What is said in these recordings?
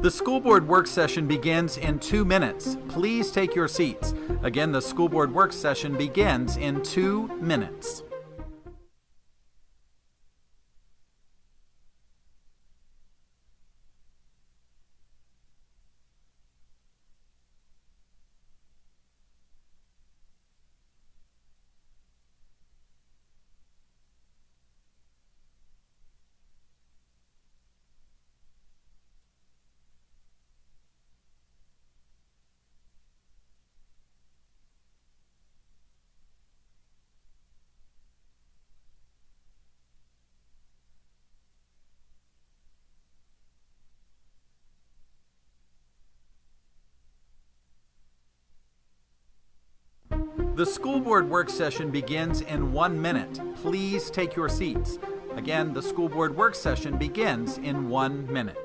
The school board work session begins in 2 minutes. Please take your seats. Again, the school board work session begins in 2 minutes. The school board work session begins in 1 minute. Please take your seats. Again, the school board work session begins in 1 minute.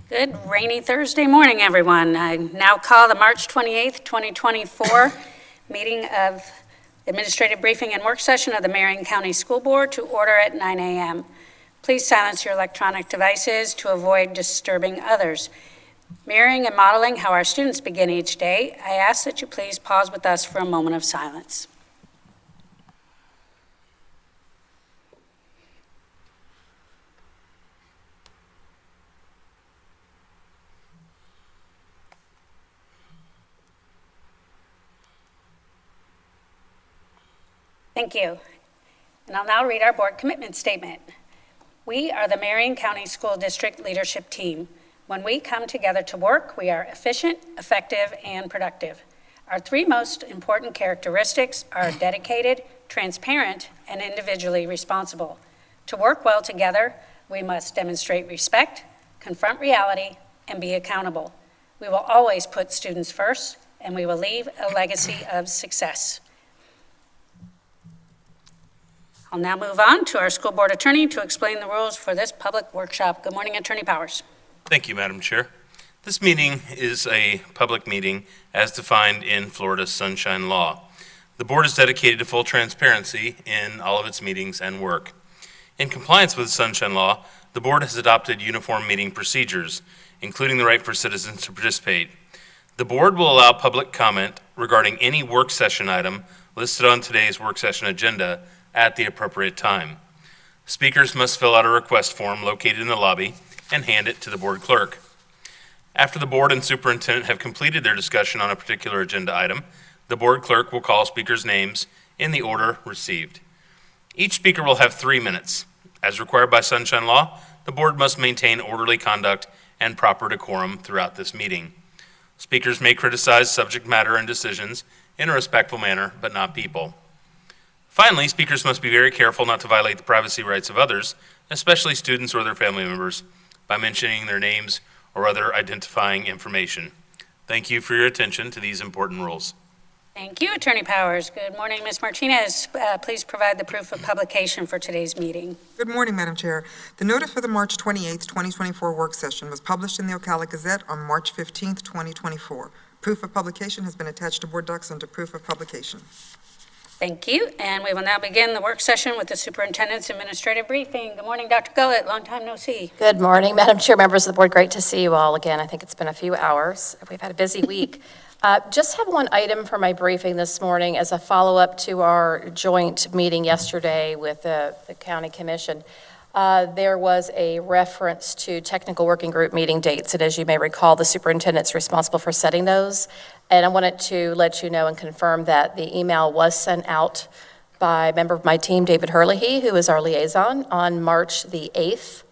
Good rainy Thursday morning, everyone. I now call the March 28th, 2024 meeting of Administrative Briefing and Work Session of the Marion County School Board to order at 9 a.m. Please silence your electronic devices to avoid disturbing others. Mirroring and modeling how our students begin each day, I ask that you please pause with us for a moment of silence. Thank you. And I'll now read our board commitment statement. We are the Marion County School District Leadership Team. When we come together to work, we are efficient, effective, and productive. Our three most important characteristics are dedicated, transparent, and individually responsible. To work well together, we must demonstrate respect, confront reality, and be accountable. We will always put students first, and we will leave a legacy of success. I'll now move on to our school board attorney to explain the rules for this public workshop. Good morning, Attorney Powers. Thank you, Madam Chair. This meeting is a public meeting as defined in Florida's Sunshine Law. The board is dedicated to full transparency in all of its meetings and work. In compliance with the Sunshine Law, the board has adopted uniform meeting procedures, including the right for citizens to participate. The board will allow public comment regarding any work session item listed on today's work session agenda at the appropriate time. Speakers must fill out a request form located in the lobby and hand it to the board clerk. After the board and superintendent have completed their discussion on a particular agenda item, the board clerk will call speakers' names in the order received. Each speaker will have 3 minutes. As required by Sunshine Law, the board must maintain orderly conduct and proper decorum throughout this meeting. Speakers may criticize subject matter and decisions in a respectful manner, but not people. Finally, speakers must be very careful not to violate the privacy rights of others, especially students or their family members, by mentioning their names or other identifying information. Thank you for your attention to these important rules. Thank you, Attorney Powers. Good morning, Ms. Martinez. Please provide the proof of publication for today's meeting. Good morning, Madam Chair. The notice for the March 28th, 2024 work session was published in the Ocala Gazette on March 15th, 2024. Proof of publication has been attached to board docs under proof of publication. Thank you, and we will now begin the work session with the Superintendent's administrative briefing. Good morning, Dr. Gullett. Long time no see. Good morning, Madam Chair, members of the board. Great to see you all again. I think it's been a few hours. We've had a busy week. Just have one item for my briefing this morning as a follow-up to our joint meeting yesterday with the County Commission. There was a reference to technical working group meeting dates, and as you may recall, the superintendent's responsible for setting those. And I wanted to let you know and confirm that the email was sent out by a member of my team, David Herlihy, who is our liaison, on March the 8th,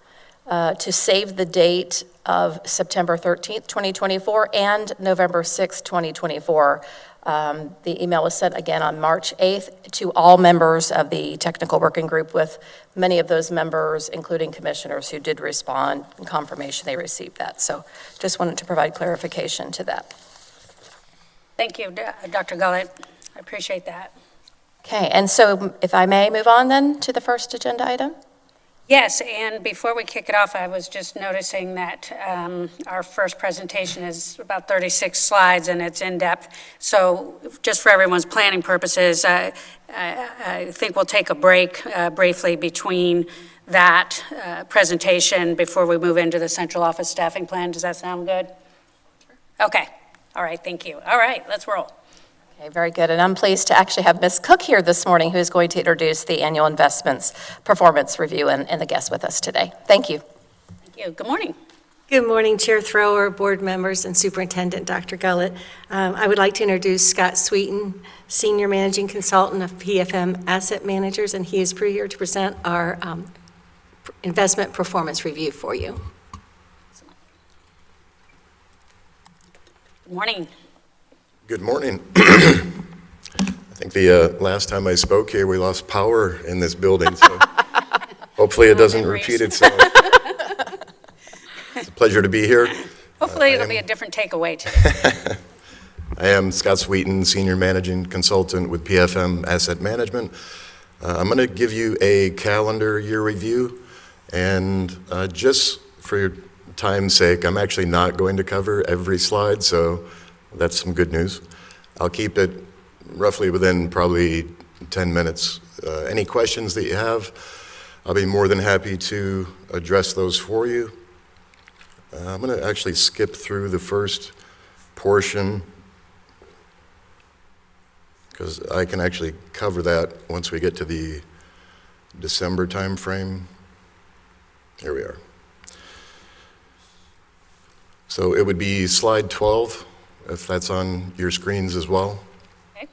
to save the date of September 13th, 2024, and November 6th, 2024. The email was sent again on March 8th to all members of the technical working group, with many of those members, including commissioners, who did respond in confirmation they received that. So just wanted to provide clarification to that. Thank you, Dr. Gullett. I appreciate that. Okay, and so if I may move on then to the first agenda item? Yes, and before we kick it off, I was just noticing that our first presentation is about 36 slides and it's in depth. So just for everyone's planning purposes, I think we'll take a break briefly between that presentation before we move into the central office staffing plan. Does that sound good? Sure. Okay. All right. Thank you. All right. Let's roll. Okay, very good. And I'm pleased to actually have Ms. Cook here this morning, who is going to introduce the annual investments performance review and the guest with us today. Thank you. Thank you. Good morning. Good morning, Chair Thrower, board members, and Superintendent Dr. Gullett. I would like to introduce Scott Sweeten, Senior Managing Consultant of PFM Asset Managers, and he is here to present our investment performance review for you. Good morning. Good morning. I think the last time I spoke here, we lost power in this building, so hopefully it doesn't repeat itself. It's a pleasure to be here. Hopefully it'll be a different takeaway today. I am Scott Sweeten, Senior Managing Consultant with PFM Asset Management. I'm going to give you a calendar year review, and just for your time's sake, I'm actually not going to cover every slide, so that's some good news. I'll keep it roughly within probably 10 minutes. Any questions that you have, I'll be more than happy to address those for you. I'm going to actually skip through the first portion because I can actually cover that once we get to the December time frame. Here we are. So it would be slide 12, if that's on your screens as well. Okay.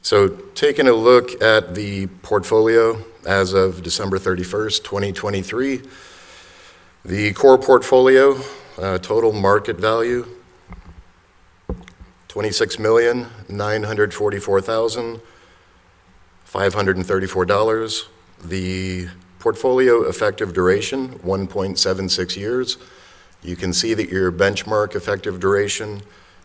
So taking a look at the portfolio as of December 31st, 2023, the core portfolio, total market value, $26,944,534. The portfolio effective duration, 1.76 years. You can see that your benchmark effective duration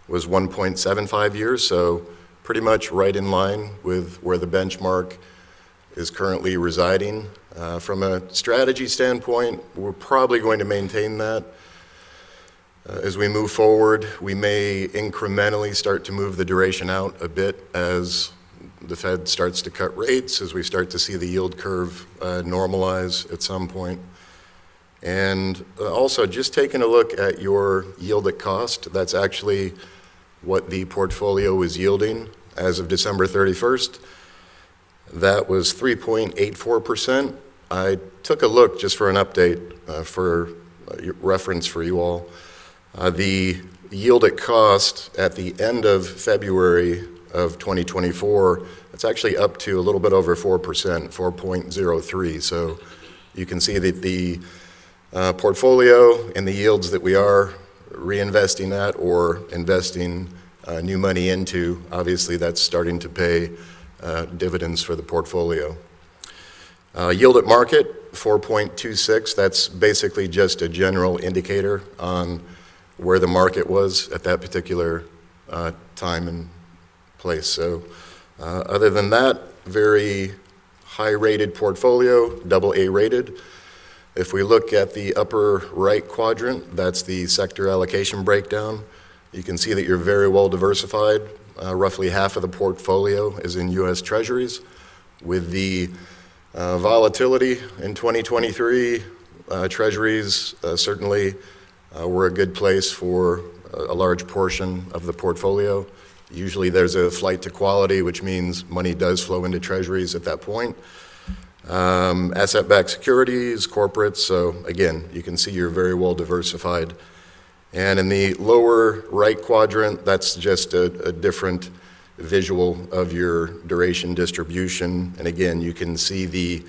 was 1.75 years, so pretty much right in line with where the benchmark is currently residing. From a strategy standpoint, we're probably going to maintain that. As we move forward, we may incrementally start to move the duration out a bit as the Fed starts to cut rates, as we start to see the yield curve normalize at some point. And also, just taking a look at your yield at cost, that's actually what the portfolio was yielding as of December 31st. That was 3.84%. I took a look just for an update for reference for you all. The yield at cost at the end of February of 2024, it's actually up to a little bit over 4%, 4.03. So you can see that the portfolio and the yields that we are reinvesting at or investing new money into, obviously that's starting to pay dividends for the portfolio. Yield at market, 4.26. That's basically just a general indicator on where the market was at that particular time and place. So other than that, very high-rated portfolio, AA rated. If we look at the upper right quadrant, that's the sector allocation breakdown. You can see that you're very well diversified. Roughly half of the portfolio is in U.S. Treasuries. With the volatility in 2023, Treasuries certainly were a good place for a large portion of the portfolio. Usually there's a flight to quality, which means money does flow into Treasuries at that point. Asset-backed securities, corporates, so again, you can see you're very well diversified. And in the lower right quadrant, that's just a different visual of your duration distribution. And again, you can see the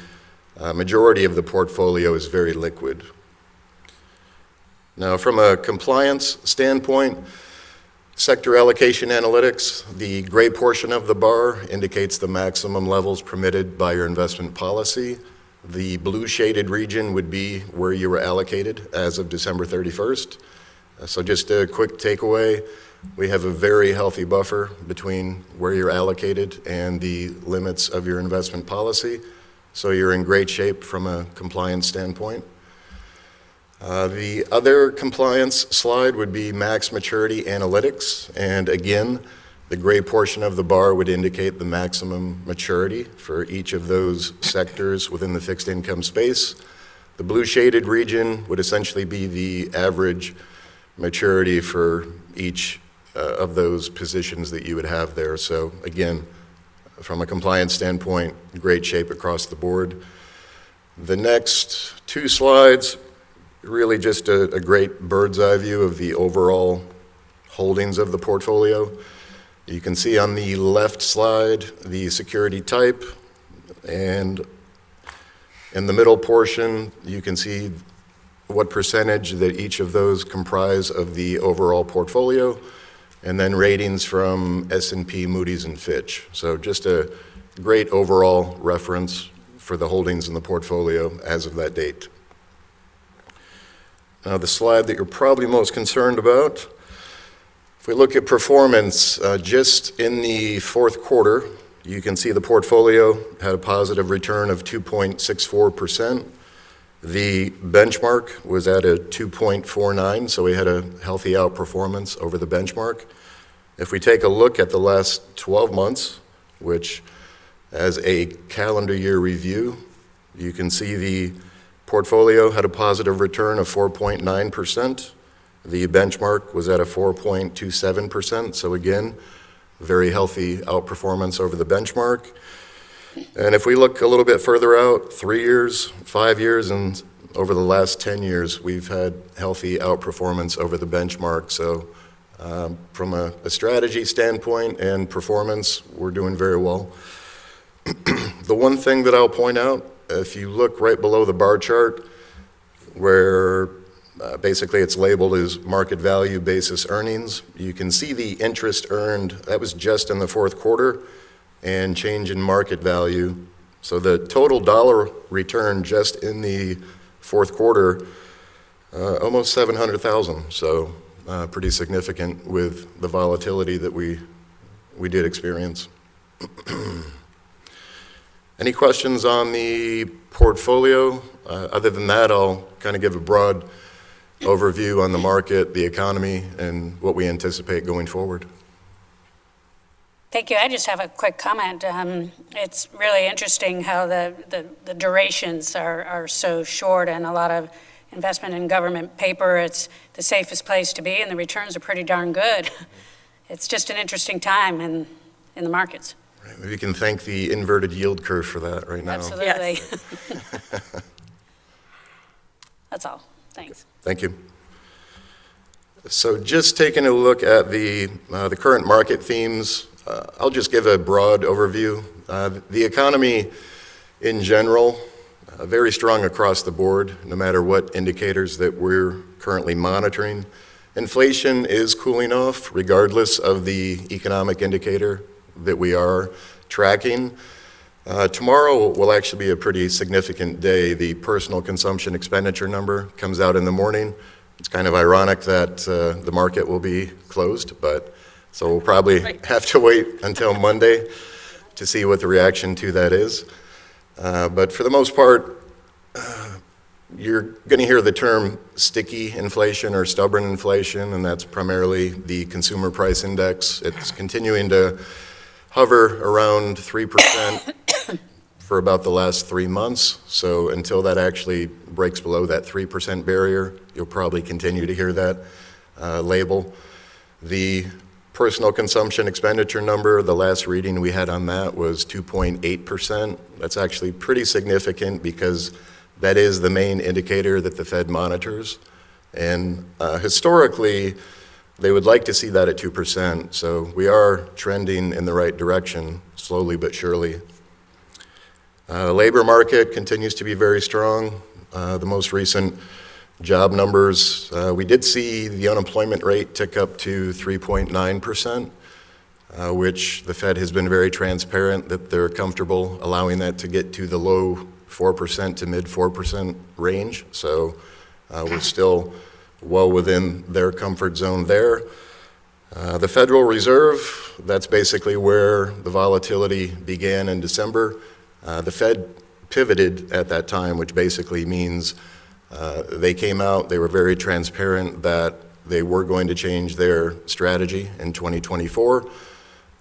majority of the portfolio is very liquid. Now, from a compliance standpoint, sector allocation analytics, the gray portion of the bar indicates the maximum levels permitted by your investment policy. The blue shaded region would be where you were allocated as of December 31st. So just a quick takeaway, we have a very healthy buffer between where you're allocated and the limits of your investment policy. So you're in great shape from a compliance standpoint. The other compliance slide would be max maturity analytics. And again, the gray portion of the bar would indicate the maximum maturity for each of those sectors within the fixed income space. The blue shaded region would essentially be the average maturity for each of those positions that you would have there. So again, from a compliance standpoint, great shape across the board. The next two slides, really just a great bird's eye view of the overall holdings of the portfolio. You can see on the left slide the security type, and in the middle portion you can see what percentage that each of those comprise of the overall portfolio, and then ratings from S&P, Moody's, and Fitch. So just a great overall reference for the holdings in the portfolio as of that date. Now the slide that you're probably most concerned about, if we look at performance, just in the fourth quarter, you can see the portfolio had a positive return of 2.64%. The benchmark was at a 2.49, so we had a healthy outperformance over the benchmark. If we take a look at the last 12 months, which as a calendar year review, you can see the portfolio had a positive return of 4.9%. The benchmark was at a 4.27%, so again, very healthy outperformance over the benchmark. And if we look a little bit further out, 3 years, 5 years, and over the last 10 years, we've had healthy outperformance over the benchmark. So from a strategy standpoint and performance, we're doing very well. The one thing that I'll point out, if you look right below the bar chart, where basically it's labeled as market value basis earnings, you can see the interest earned, that was just in the fourth quarter, and change in market value. So the total dollar return just in the fourth quarter, almost $700,000. So pretty significant with the volatility that we did experience. Any questions on the portfolio? Other than that, I'll kind of give a broad overview on the market, the economy, and what we anticipate going forward. Thank you. I just have a quick comment. It's really interesting how the durations are so short, and a lot of investment in government paper, it's the safest place to be, and the returns are pretty darn good. It's just an interesting time in the markets. Right. Maybe you can thank the inverted yield curve for that right now. Absolutely. That's all. Thanks. Thank you. So just taking a look at the current market themes, I'll just give a broad overview. The economy in general, very strong across the board, no matter what indicators that we're currently monitoring. Inflation is cooling off regardless of the economic indicator that we are tracking. Tomorrow will actually be a pretty significant day. The personal consumption expenditure number comes out in the morning. It's kind of ironic that the market will be closed, but So we'll probably have to wait until Monday to see what the reaction to that is. But for the most part, you're going to hear the term sticky inflation or stubborn inflation, and that's primarily the consumer price index. It's continuing to hover around 3% for about the last 3 months. So until that actually breaks below that 3% barrier, you'll probably continue to hear that label. The personal consumption expenditure number, the last reading we had on that was 2.8%. That's actually pretty significant because that is the main indicator that the Fed monitors. And historically, they would like to see that at 2%. So we are trending in the right direction, slowly but surely. Labor market continues to be very strong. The most recent job numbers, we did see the unemployment rate tick up to 3.9%, which the Fed has been very transparent that they're comfortable allowing that to get to the low 4% to mid 4% range. So we're still well within their comfort zone there. The Federal Reserve, that's basically where the volatility began in December. The Fed pivoted at that time, which basically means they came out, they were very transparent that they were going to change their strategy in 2024.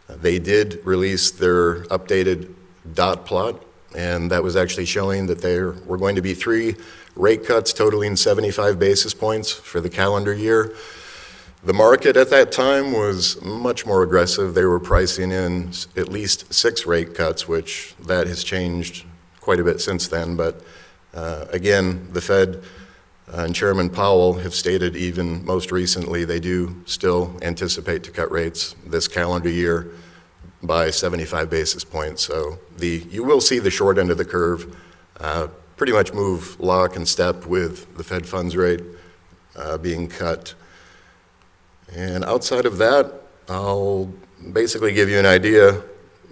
They did release their updated dot plot, and that was actually showing that there were going to be 3 rate cuts totaling 75 basis points for the calendar year. The market at that time was much more aggressive. They were pricing in at least 6 rate cuts, which that has changed quite a bit since then. But again, the Fed and Chairman Powell have stated even most recently they do still anticipate to cut rates this calendar year by 75 basis points. So you will see the short end of the curve pretty much move lock and step with the Fed funds rate being cut. And outside of that, I'll basically give you an idea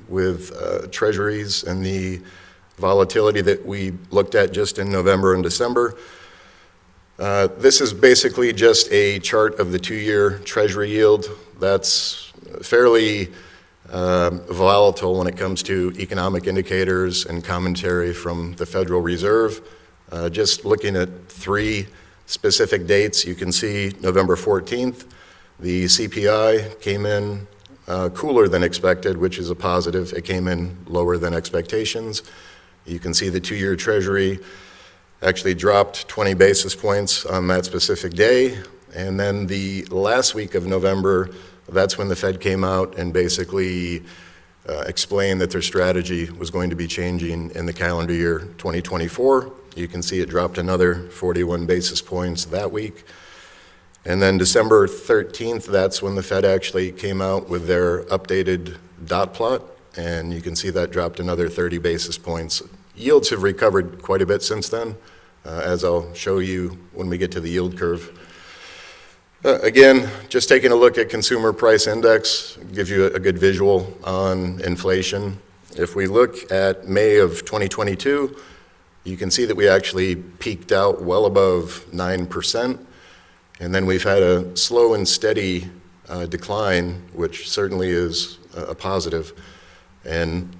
with treasuries and the volatility that we looked at just in November and December. This is basically just a chart of the 2-year treasury yield. That's fairly volatile when it comes to economic indicators and commentary from the Federal Reserve. Just looking at 3 specific dates, you can see November 14th, the CPI came in cooler than expected, which is a positive. It came in lower than expectations. You can see the 2-year Treasury actually dropped 20 basis points on that specific day. And then the last week of November, that's when the Fed came out and basically explained that their strategy was going to be changing in the calendar year 2024. You can see it dropped another 41 basis points that week. And then December 13th, that's when the Fed actually came out with their updated dot plot, and you can see that dropped another 30 basis points. Yields have recovered quite a bit since then, as I'll show you when we get to the yield curve. Again, just taking a look at consumer price index gives you a good visual on inflation. If we look at May of 2022, you can see that we actually peaked out well above 9%. And then we've had a slow and steady decline, which certainly is a positive. And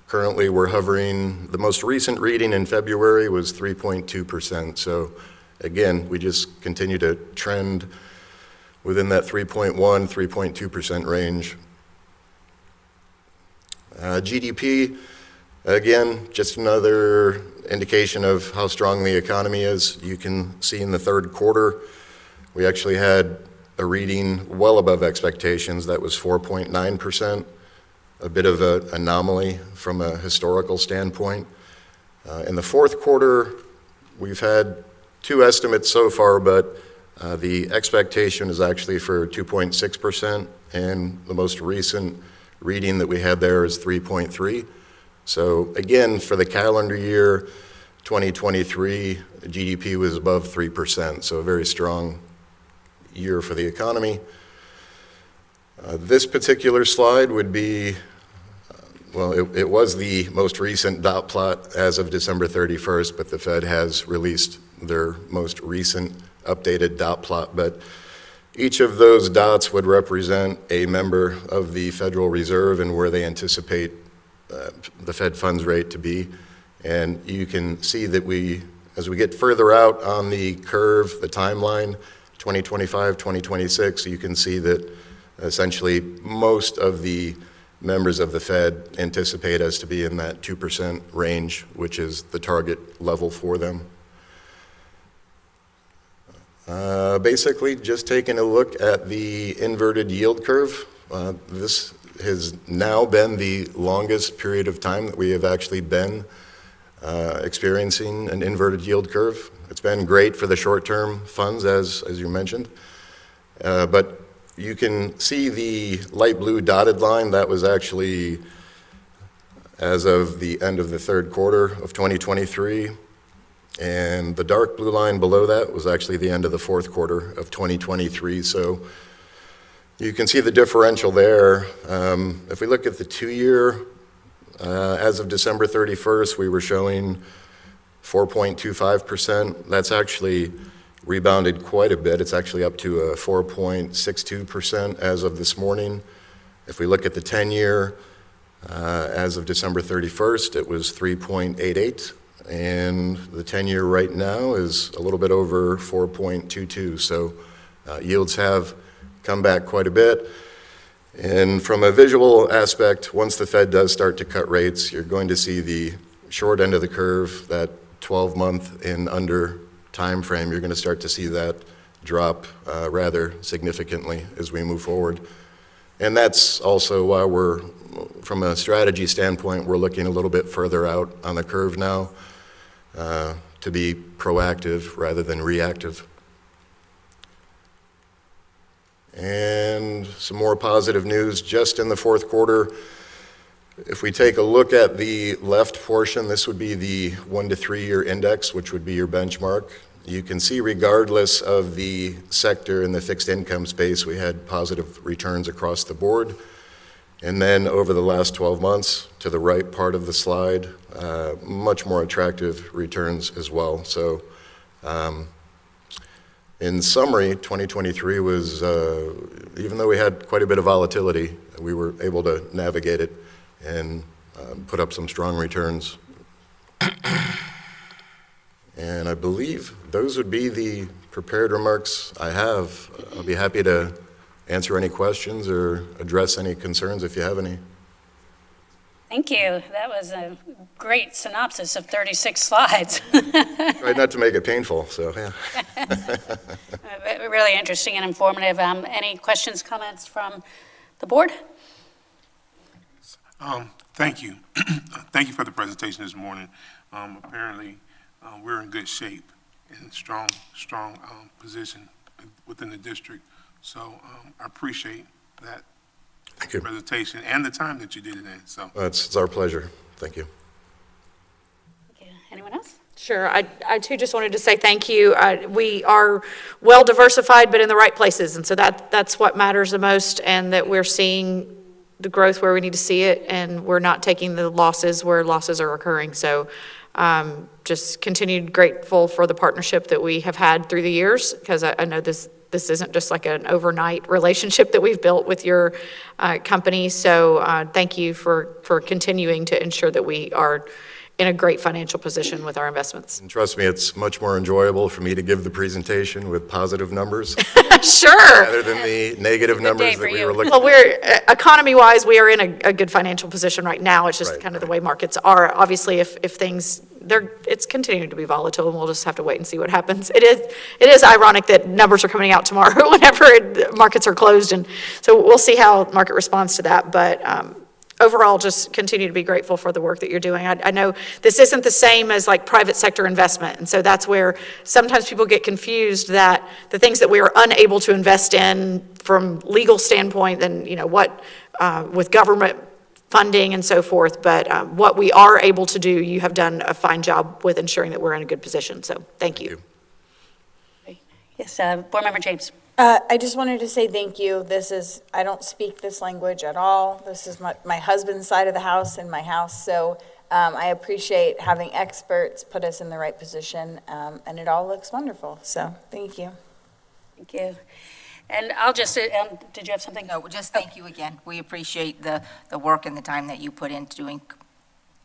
currently we're hovering, the most recent reading in February was 3.2%. So again, we just continue to trend within that 3.1, 3.2% range. GDP, again, just another indication of how strong the economy is. You can see in the third quarter, we actually had a reading well above expectations. That was 4.9%, a bit of an anomaly from a historical standpoint. In the fourth quarter, we've had 2 estimates so far, but the expectation is actually for 2.6%, and the most recent reading that we had there is 3.3. So again, for the calendar year 2023, GDP was above 3%, so a very strong year for the economy. This particular slide would be, well, it was the most recent dot plot as of December 31st, but the Fed has released their most recent updated dot plot. But Each of those dots would represent a member of the Federal Reserve and where they anticipate the Fed funds rate to be. And you can see that as we get further out on the curve, the timeline, 2025, 2026, you can see that essentially most of the members of the Fed anticipate us to be in that 2% range, which is the target level for them. Basically, just taking a look at the inverted yield curve. This has now been the longest period of time that we have actually been experiencing an inverted yield curve. It's been great for the short-term funds, as you mentioned, but you can see the light blue dotted line. That was actually as of the end of the third quarter of 2023. And the dark blue line below that was actually the end of the fourth quarter of 2023. So you can see the differential there. If we look at the 2-year, as of December 31st, we were showing 4.25%. That's actually rebounded quite a bit. It's actually up to a 4.62% as of this morning. If we look at the 10-year, as of December 31st, it was 3.88. And the 10-year right now is a little bit over 4.22. So yields have come back quite a bit. And from a visual aspect, once the Fed does start to cut rates, you're going to see the short end of the curve, that 12-month and under time frame, you're going to start to see that drop rather significantly as we move forward. And that's also why we're, from a strategy standpoint, we're looking a little bit further out on the curve now. To be proactive rather than reactive. And some more positive news just in the fourth quarter. If we take a look at the left portion, this would be the 1 to 3 year index, which would be your benchmark. You can see regardless of the sector in the fixed income space, we had positive returns across the board. And then over the last 12 months, to the right part of the slide, much more attractive returns as well. So in summary, 2023 was, even though we had quite a bit of volatility, we were able to navigate it and put up some strong returns. And I believe those would be the prepared remarks I have. I'll be happy to answer any questions or address any concerns if you have any. Thank you. That was a great synopsis of 36 slides. Tried not to make it painful, so yeah. Really interesting and informative. Any questions, comments from the board? Thank you. Thank you for the presentation this morning. Apparently, we're in good shape and strong position within the district. So I appreciate that Thank you. presentation and the time that you did it in. So It's our pleasure. Thank you. Thank you. Anyone else? Sure. I too just wanted to say thank you. We are well diversified, but in the right places. And so that's what matters the most, and that we're seeing the growth where we need to see it, and we're not taking the losses where losses are occurring. So just continued grateful for the partnership that we have had through the years, because I know this isn't just like an overnight relationship that we've built with your company. So thank you for continuing to ensure that we are in a great financial position with our investments. And trust me, it's much more enjoyable for me to give the presentation with positive numbers Sure. rather than the negative numbers for that we you. were looking Well, economy-wise, we are in a good financial position right now. It's just Right, kind of the way markets are. Obviously, if things, it's continuing to be volatile, and we'll just have to wait and see what happens. It is ironic that numbers are coming out tomorrow whenever markets are closed, and so we'll see how market responds to that. But overall, just continue to be grateful for the work that you're doing. I know this isn't the same as like private sector investment, and so that's where sometimes people get confused that the things that we are unable to invest in from legal standpoint, and what with government funding and so forth, but what we are able to do, you have done a fine job with ensuring that we're in a good position. So thank you. Yes, Board Member James. I just wanted to say thank you. I don't speak this language at all. This is my husband's side of the house and my house. So I appreciate having experts put us in the right position, and it all looks wonderful. So thank you. Thank you. And I'll just, did you have something? No, just thank you again. We appreciate the work and the time that you put into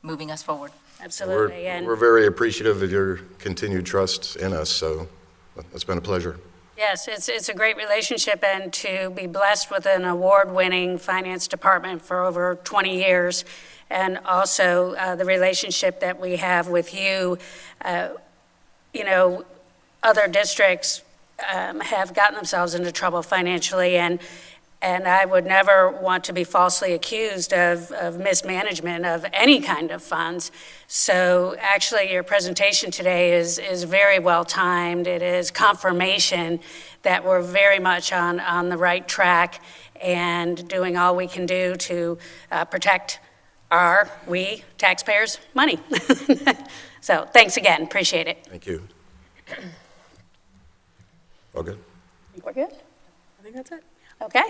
moving us forward. Absolutely. And We're very appreciative of your continued trust in us, so it's been a pleasure. yes, it's a great relationship, and to be blessed with an award-winning finance department for over 20 years, and also the relationship that we have with you. Other districts have gotten themselves into trouble financially, and I would never want to be falsely accused of mismanagement of any kind of funds. So actually, your presentation today is very well timed. It is confirmation that we're very much on the right track and doing all we can do to protect we taxpayers' money. So thanks again, appreciate it. Thank you. All good? We're good? I think that's it. Okay.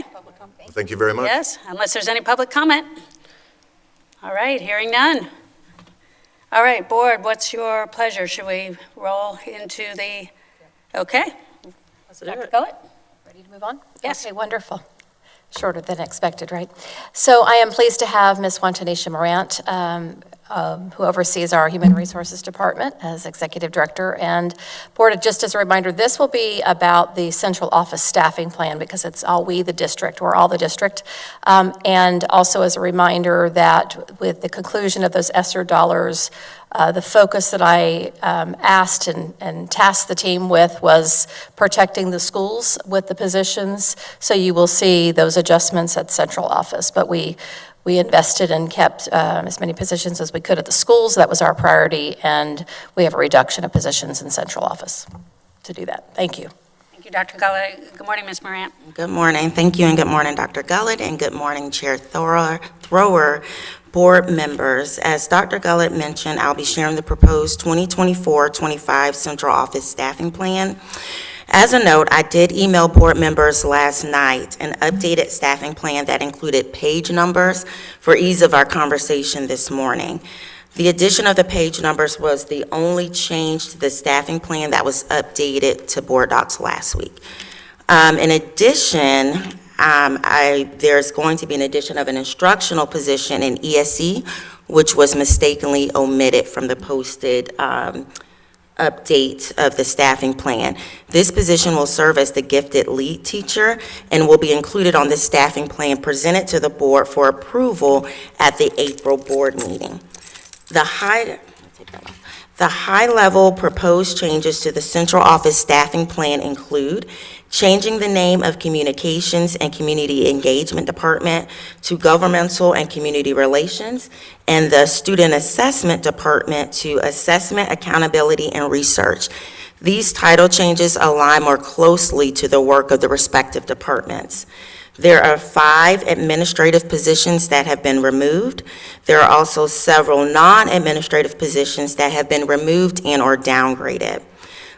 Thank you very much. Yes, unless there's any public comment. All right, hearing none. All right, board, what's your pleasure? Should we roll into the, okay. Dr. Gullett? Ready to move on? Yes. Okay, wonderful. Shorter than expected, right? So I am pleased to have Ms. Wantanisha Morant, who oversees our Human Resources Department as Executive Director. And Board, just as a reminder, this will be about the central office staffing plan because it's all we, the district, we're all the district. And also as a reminder that with the conclusion of those ESSER dollars, the focus that I asked and tasked the team with was protecting the schools with the positions. So you will see those adjustments at central office. But we invested and kept as many positions as we could at the schools. That was our priority. And we have a reduction of positions in central office to do that. Thank you. Thank you, Dr. Gullett. Good morning, Ms. Morant. Good morning. Thank you, and good morning, Dr. Gullett, and good morning, Chair Thrower, board members. As Dr. Gullett mentioned, I'll be sharing the proposed 2024-25 central office staffing plan. As a note, I did email board members last night an updated staffing plan that included page numbers for ease of our conversation this morning. The addition of the page numbers was the only change to the staffing plan that was updated to board docs last week. In addition, there's going to be an addition of an instructional position in ESE, which was mistakenly omitted from the posted update of the staffing plan. This position will serve as the gifted lead teacher and will be included on the staffing plan presented to the board for approval at the April board meeting. The high-level proposed changes to the central office staffing plan include changing the name of Communications and Community Engagement Department to Governmental and Community Relations, and the Student Assessment Department to Assessment, Accountability, and Research. These title changes align more closely to the work of the respective departments. There are 5 administrative positions that have been removed. There are also several non-administrative positions that have been removed and or downgraded.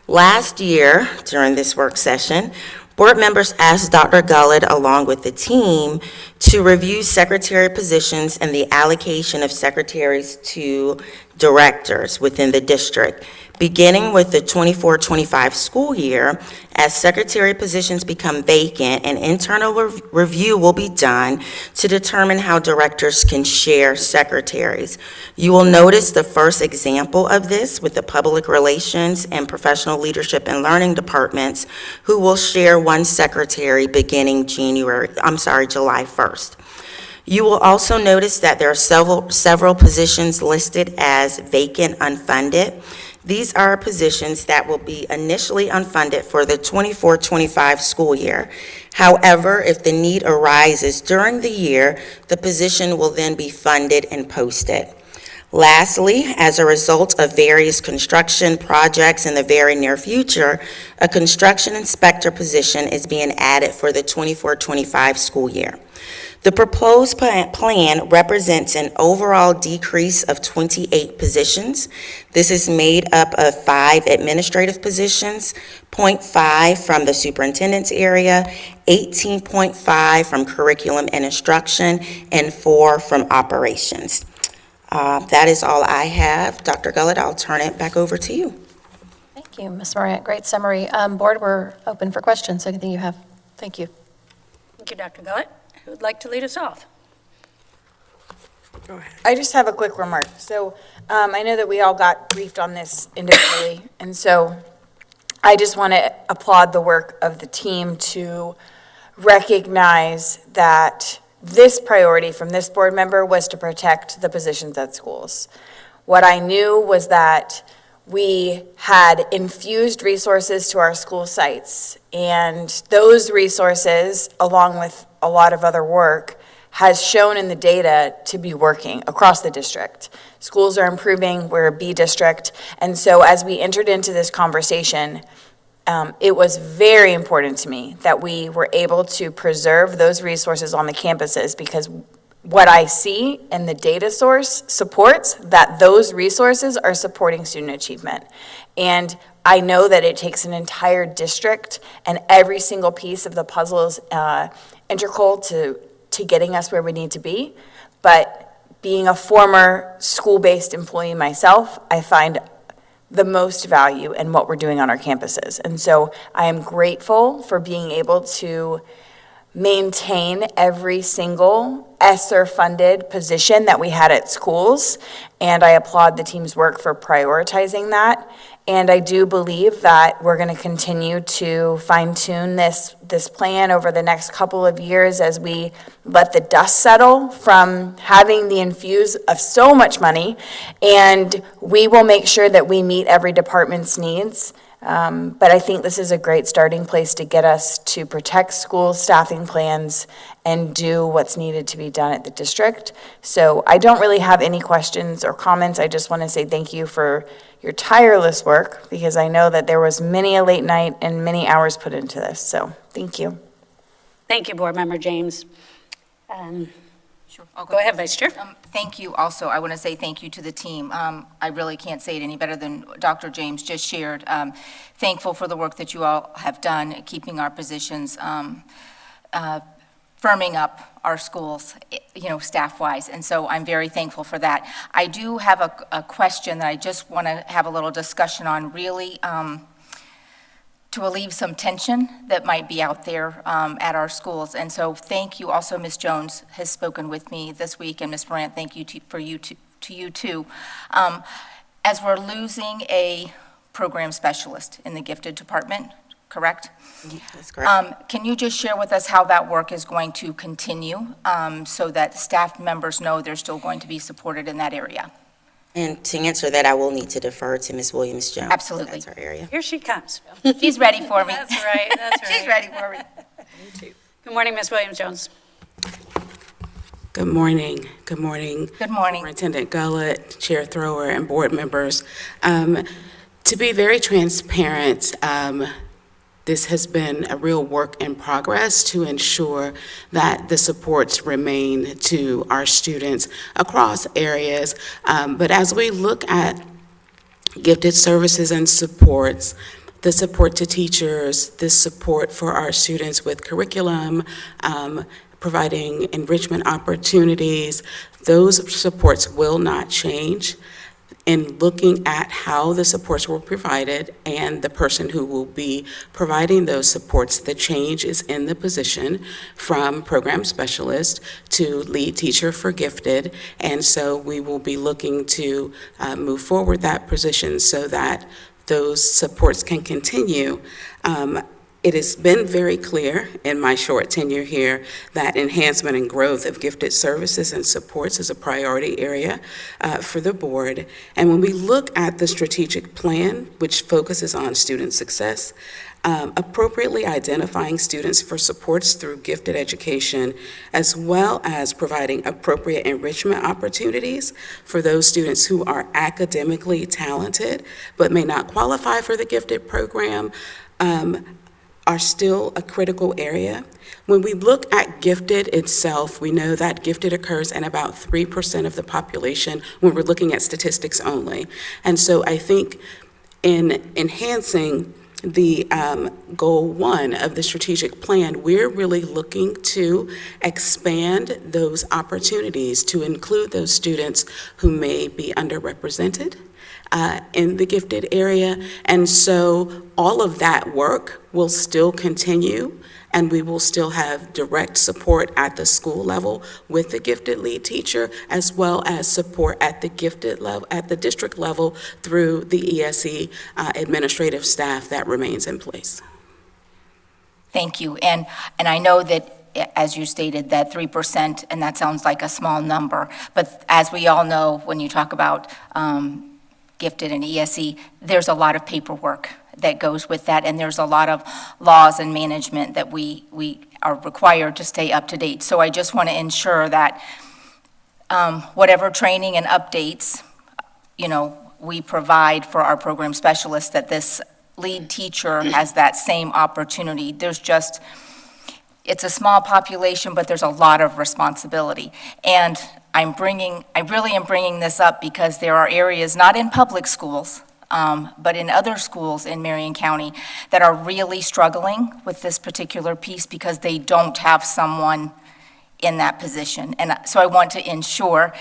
Last year, during this work session, board members asked Dr. Gullett, along with the team, to review secretary positions and the allocation of secretaries to directors within the district. Beginning with the 24-25 school year, as secretary positions become vacant, an internal review will be done to determine how directors can share secretaries. You will notice the first example of this with the public relations and professional leadership and learning departments, who will share one secretary beginning July 1st. You will also notice that there are several positions listed as vacant unfunded. These are positions that will be initially unfunded for the 24-25 school year. However, if the need arises during the year, the position will then be funded and posted. Lastly, as a result of various construction projects in the very near future, a construction inspector position is being added for the 24-25 school year. The proposed plan represents an overall decrease of 28 positions. This is made up of 5 administrative positions, 0.5 from the superintendent's area, 18.5 from curriculum and instruction, and 4 from operations. That is all I have. Dr. Gullett, I'll turn it back over to you. Thank you, Ms. Morant. Great summary. Board, we're open for questions. Anything you have? Thank you. Thank you, Dr. Gullett. Who would like to lead us off? I just have a quick remark. So I know that we all got briefed on this individually, and so I just want to applaud the work of the team to recognize that this priority from this board member was to protect the positions at schools. What I knew was that we had infused resources to our school sites, and those resources, along with a lot of other work, has shown in the data to be working across the district. Schools are improving, we're a B district, and so as we entered into this conversation, it was very important to me that we were able to preserve those resources on the campuses, because what I see and the data source supports that those resources are supporting student achievement. And I know that it takes an entire district, and every single piece of the puzzle is integral to getting us where we need to be. But being a former school-based employee myself, I find the most value in what we're doing on our campuses. And so I am grateful for being able to maintain every single ESSER-funded position that we had at schools, and I applaud the team's work for prioritizing that. And I do believe that we're going to continue to fine-tune this plan over the next couple of years as we let the dust settle from having the infuse of so much money, and we will make sure that we meet every department's needs. But I think this is a great starting place to get us to protect school staffing plans and do what's needed to be done at the district. So I don't really have any questions or comments. I just want to say thank you for your tireless work, because I know that there was many a late night and many hours put into this. So thank you. Thank you, Board Member James. Sure. I'll Go ahead, Vice Chair. Thank you also. I want to say thank you to the team. I really can't say it any better than Dr. James just shared. Thankful for the work that you all have done, keeping our positions, firming up our schools, staff-wise, and so I'm very thankful for that. I do have a question that I just want to have a little discussion on, really, to relieve some tension that might be out there at our schools. And so thank you also, Ms. Jones has spoken with me this week, and Ms. Morant, thank you to you too. As we're losing a program specialist in the gifted department, correct? That's correct. Can you just share with us how that work is going to continue so that staff members know they're still going to be supported in that area? And to answer that, I will need to defer to Ms. Williams-Jones. Absolutely. That's her area. Here she comes. She's ready for me. That's right, that's right. She's ready for me. Good morning, Ms. Williams-Jones. Good morning. Good morning. Good morning. Superintendent Gullett, Chair Thrower, and board members. To be very transparent, this has been a real work in progress to ensure that the supports remain to our students across areas. But as we look at gifted services and supports, the support to teachers, the support for our students with curriculum, providing enrichment opportunities, those supports will not change. In looking at how the supports were provided and the person who will be providing those supports, the change is in the position from program specialist to lead teacher for gifted. And so we will be looking to move forward that position so that those supports can continue. It has been very clear in my short tenure here that enhancement and growth of gifted services and supports is a priority area for the board. And when we look at the strategic plan, which focuses on student success, appropriately identifying students for supports through gifted education, as well as providing appropriate enrichment opportunities for those students who are academically talented but may not qualify for the gifted program, are still a critical area. When we look at gifted itself, we know that gifted occurs in about 3% of the population when we're looking at statistics only. And so I think in enhancing the goal 1 of the strategic plan, we're really looking to expand those opportunities to include those students who may be underrepresented in the gifted area. And so all of that work will still continue and we will still have direct support at the school level with the gifted lead teacher, as well as support at the gifted level, at the district level through the ESE administrative staff that remains in place. Thank you. And I know that, as you stated, that 3%, and that sounds like a small number, but as we all know, when you talk about gifted and ESE, there's a lot of paperwork that goes with that, and there's a lot of laws and management that we are required to stay up to date. So I just want to ensure that whatever training and updates, we provide for our program specialists, that this lead teacher has that same opportunity. It's a small population, but there's a lot of responsibility. And I really am bringing this up because there are areas, not in public schools, but in other schools in Marion County, that are really struggling with this particular piece because they don't have someone in that position. And so I want to ensure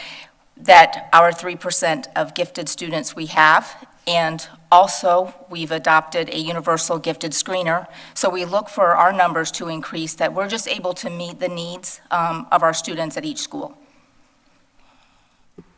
that our 3% of gifted students we have, and also we've adopted a universal gifted screener. So we look for our numbers to increase, that we're just able to meet the needs of our students at each school.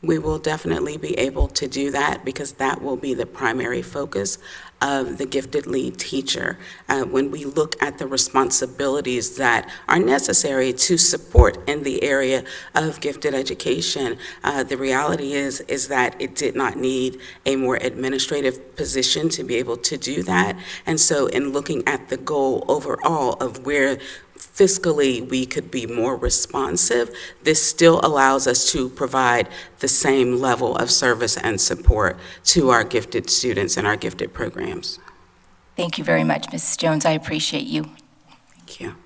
We will definitely be able to do that because that will be the primary focus of the gifted lead teacher. When we look at the responsibilities that are necessary to support in the area of gifted education, the reality is that it did not need a more administrative position to be able to do that. And so in looking at the goal overall of where fiscally we could be more responsive, this still allows us to provide the same level of service and support to our gifted students and our gifted programs. Thank you very much, Mrs. Jones. I appreciate you. Thank you.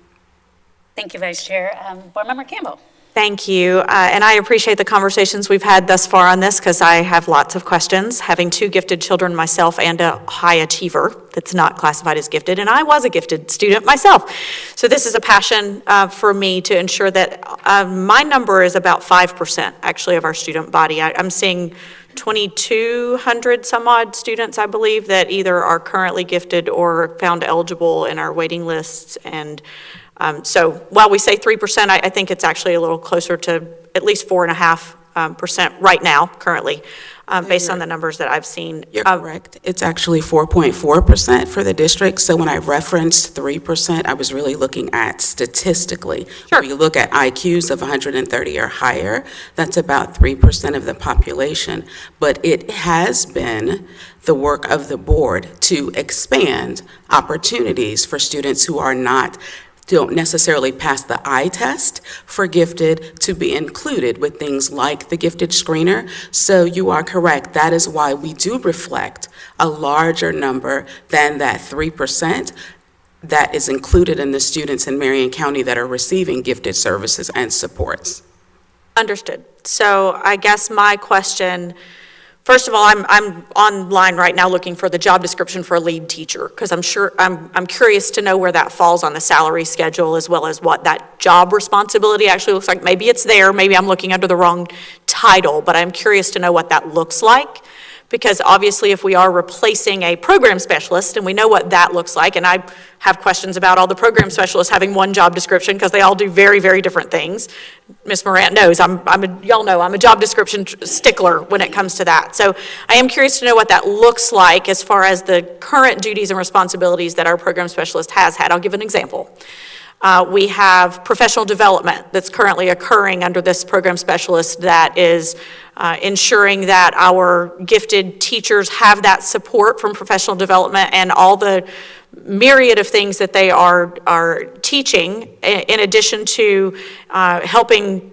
Thank you, Vice Chair. Board Member Campbell. Thank you, and I appreciate the conversations we've had thus far on this because I have lots of questions, having 2 gifted children myself and a high achiever that's not classified as gifted, and I was a gifted student myself. So this is a passion for me to ensure that my number is about 5% actually of our student body. I'm seeing 2,200 some odd students, I believe, that either are currently gifted or found eligible in our waiting lists. And so while we say 3%, I think it's actually a little closer to at least 4.5% right now, currently, based on the numbers that I've seen. You're correct. It's actually 4.4% for the district. So when I referenced 3%, I was really looking at statistically. Sure. When you look at IQs of 130 or higher, that's about 3% of the population. But it has been the work of the board to expand opportunities for students who don't necessarily pass the eye test for gifted to be included with things like the gifted screener. So you are correct. That is why we do reflect a larger number than that 3% that is included in the students in Marion County that are receiving gifted services and supports. Understood. So I guess my question, first of all, I'm online right now looking for the job description for a lead teacher because I'm curious to know where that falls on the salary schedule as well as what that job responsibility actually looks like. Maybe it's there, maybe I'm looking under the wrong title, but I'm curious to know what that looks like. Because obviously if we are replacing a program specialist, and we know what that looks like, and I have questions about all the program specialists having one job description because they all do very, very different things. Ms. Morant knows, y'all know I'm a job description stickler when it comes to that. So I am curious to know what that looks like as far as the current duties and responsibilities that our program specialist has had. I'll give an example. We have professional development that's currently occurring under this program specialist that is ensuring that our gifted teachers have that support from professional development and all the myriad of things that they are teaching, in addition to helping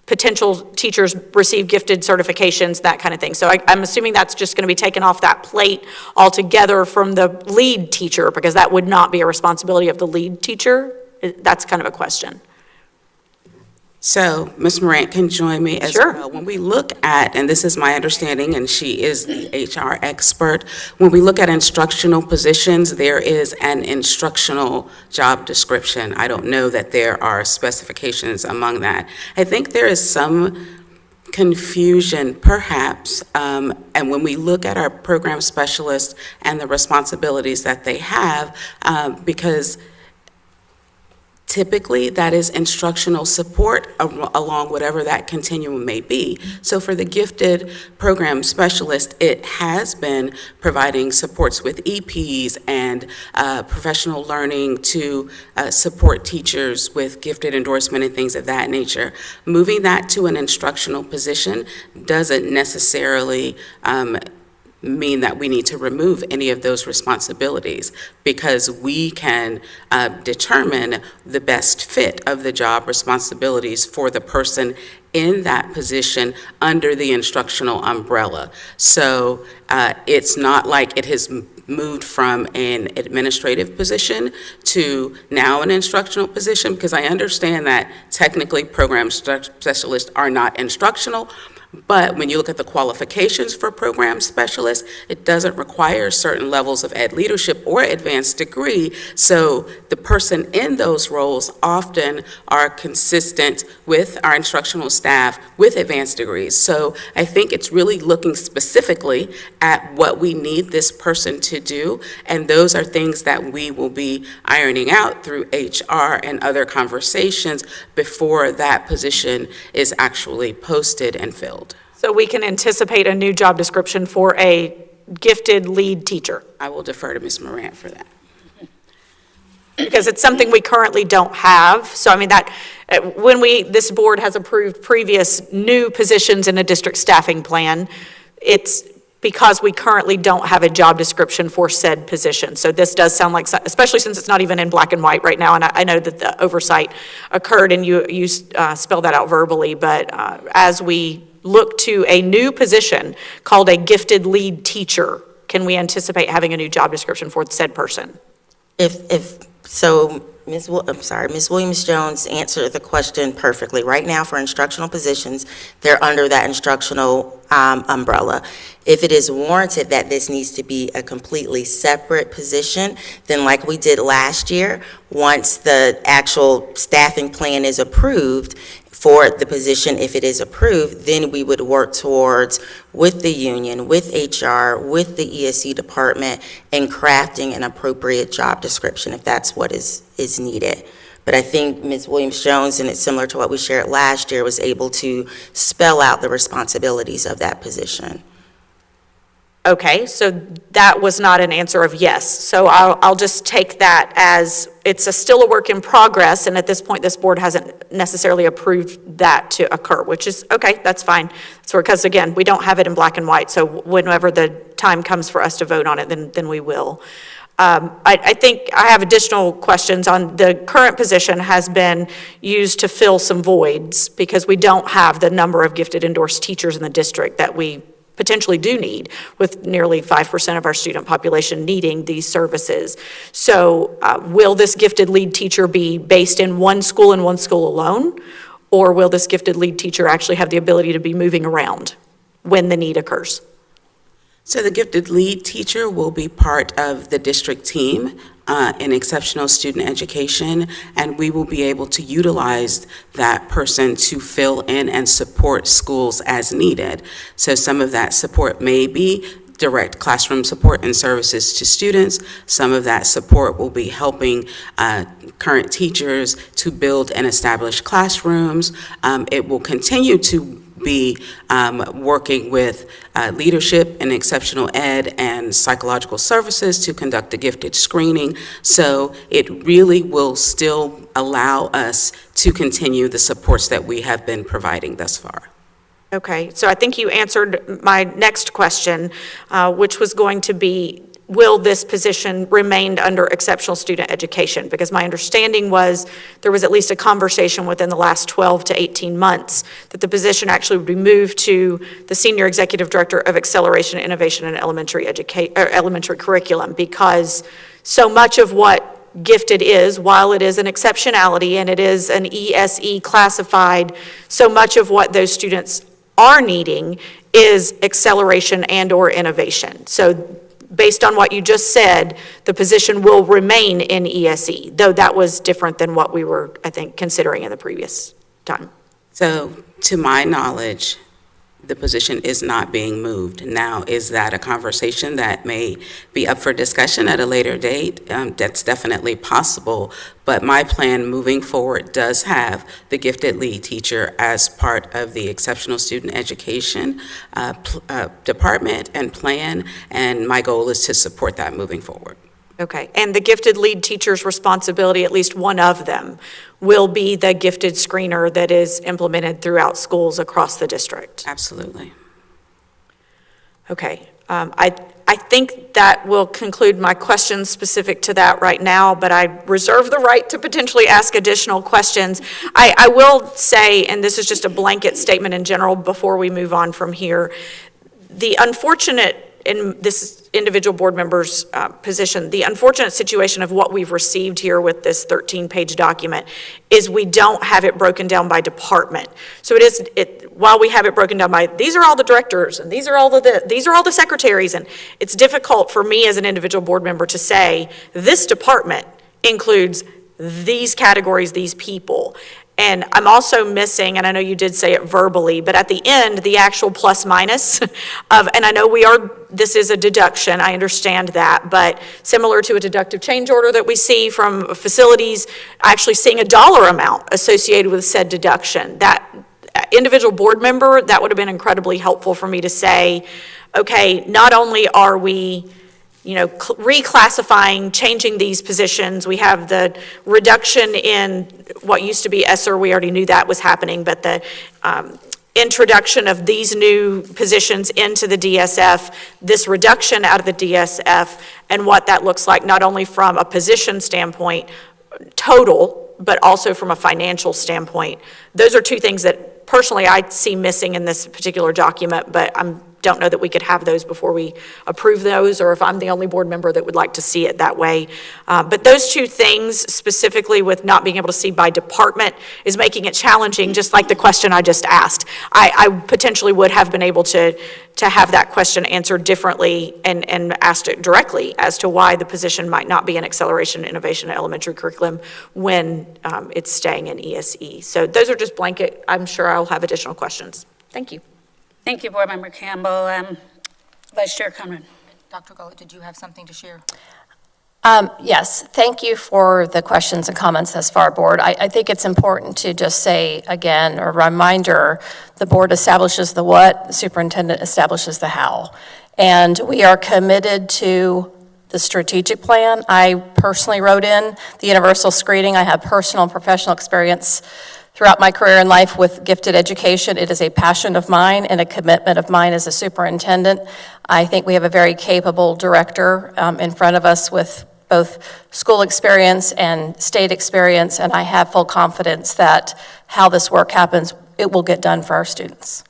potential teachers receive gifted certifications, that kind of thing. So I'm assuming that's just going to be taken off that plate altogether from the lead teacher, because that would not be a responsibility of the lead teacher. That's kind of a question. So Ms. Morant can join me as Sure. well. When we look at, and this is my understanding, and she is the HR expert, when we look at instructional positions, there is an instructional job description. I don't know that there are specifications among that. I think there is some confusion, perhaps, and when we look at our program specialists and the responsibilities that they have, because Typically, that is instructional support along whatever that continuum may be. So for the gifted program specialist, it has been providing supports with EPs and professional learning to support teachers with gifted endorsement and things of that nature. Moving that to an instructional position doesn't necessarily mean that we need to remove any of those responsibilities, because we can determine the best fit of the job responsibilities for the person in that position under the instructional umbrella. So it's not like it has moved from an administrative position to now an instructional position, because I understand that technically program specialists are not instructional. But when you look at the qualifications for program specialists, it doesn't require certain levels of ed leadership or advanced degree. So the person in those roles often are consistent with our instructional staff with advanced degrees. So I think it's really looking specifically at what we need this person to do. And those are things that we will be ironing out through HR and other conversations before that position is actually posted and filled. So we can anticipate a new job description for a gifted lead teacher? I will defer to Ms. Morant for that. Because it's something we currently don't have. So I mean, that, when this board has approved previous new positions in a district staffing plan, it's because we currently don't have a job description for said position. So this does sound like, especially since it's not even in black and white right now, and I know that the oversight occurred and you spelled that out verbally, but as we look to a new position called a gifted lead teacher, can we anticipate having a new job description for said person? So Ms. Williams-Jones answered the question perfectly. Right now, for instructional positions, they're under that instructional umbrella. If it is warranted that this needs to be a completely separate position, then like we did last year, once the actual staffing plan is approved for the position, if it is approved, then we would work towards, with the union, with HR, with the ESC department, in crafting an appropriate job description if that's what is needed. But I think Ms. Williams-Jones, and it's similar to what we shared last year, was able to spell out the responsibilities of that position. Okay, so that was not an answer of yes. So I'll just take that as it's still a work in progress, and at this point, this board hasn't necessarily approved that to occur, which is, okay, that's fine. So, because again, we don't have it in black and white, so whenever the time comes for us to vote on it, then we will. I think I have additional questions on the current position has been used to fill some voids because we don't have the number of gifted endorsed teachers in the district that we potentially do need, with nearly 5% of our student population needing these services. So will this gifted lead teacher be based in one school and one school alone? Or will this gifted lead teacher actually have the ability to be moving around when the need occurs? So the gifted lead teacher will be part of the district team in exceptional student education, and we will be able to utilize that person to fill in and support schools as needed. So some of that support may be direct classroom support and services to students. Some of that support will be helping current teachers to build and establish classrooms. It will continue to be working with leadership and exceptional ed and psychological services to conduct the gifted screening. So it really will still allow us to continue the supports that we have been providing thus far. Okay, so I think you answered my next question, which was going to be, will this position remain under exceptional student education? Because my understanding was there was at least a conversation within the last 12 to 18 months that the position actually would be moved to the Senior Executive Director of Acceleration, Innovation, and Elementary Curriculum, because so much of what gifted is, while it is an exceptionality and it is an ESE classified, so much of what those students are needing is acceleration and or innovation. So based on what you just said, the position will remain in ESE, though that was different than what we were, I think, considering in the previous time. So to my knowledge, the position is not being moved. Now, is that a conversation that may be up for discussion at a later date? That's definitely possible, but my plan moving forward does have the gifted lead teacher as part of the exceptional student education department and plan, and my goal is to support that moving forward. Okay, and the gifted lead teacher's responsibility, at least one of them, will be the gifted screener that is implemented throughout schools across the district? Absolutely. Okay, I think that will conclude my questions specific to that right now, but I reserve the right to potentially ask additional questions. I will say, and this is just a blanket statement in general before we move on from here, the unfortunate, in this individual board member's position, the unfortunate situation of what we've received here with this 13-page document is we don't have it broken down by department. So while we have it broken down by, these are all the directors, and these are all the secretaries, and it's difficult for me as an individual board member to say, this department includes these categories, these people. And I'm also missing, and I know you did say it verbally, but at the end, the actual plus minus of, and I know this is a deduction, I understand that, but similar to a deductive change order that we see from facilities, actually seeing a dollar amount associated with said deduction. That individual board member, that would have been incredibly helpful for me to say, okay, not only are we reclassifying, changing these positions. We have the reduction in what used to be ESSER. We already knew that was happening, but the introduction of these new positions into the DSF, this reduction out of the DSF, and what that looks like, not only from a position standpoint, total, but also from a financial standpoint. Those are two things that personally I see missing in this particular document, but don't know that we could have those before we approve those, or if I'm the only board member that would like to see it that way. But those two things, specifically with not being able to see by department, is making it challenging, just like the question I just asked. I potentially would have been able to have that question answered differently and asked it directly as to why the position might not be an acceleration innovation elementary curriculum when it's staying in ESE. So those are just blanket. I'm sure I'll have additional questions. Thank you. Thank you, Board Member Campbell. Vice Chair Conrad. Dr. Gullett, did you have something to share? Yes, thank you for the questions and comments thus far, Board. I think it's important to just say again, a reminder, the Board establishes the what, the Superintendent establishes the how. And we are committed to the strategic plan. I personally wrote in the universal screening. I have personal and professional experience throughout my career in life with gifted education. It is a passion of mine and a commitment of mine as a superintendent. I think we have a very capable director in front of us with both school experience and state experience, and I have full confidence that how this work happens, it will get done for our students.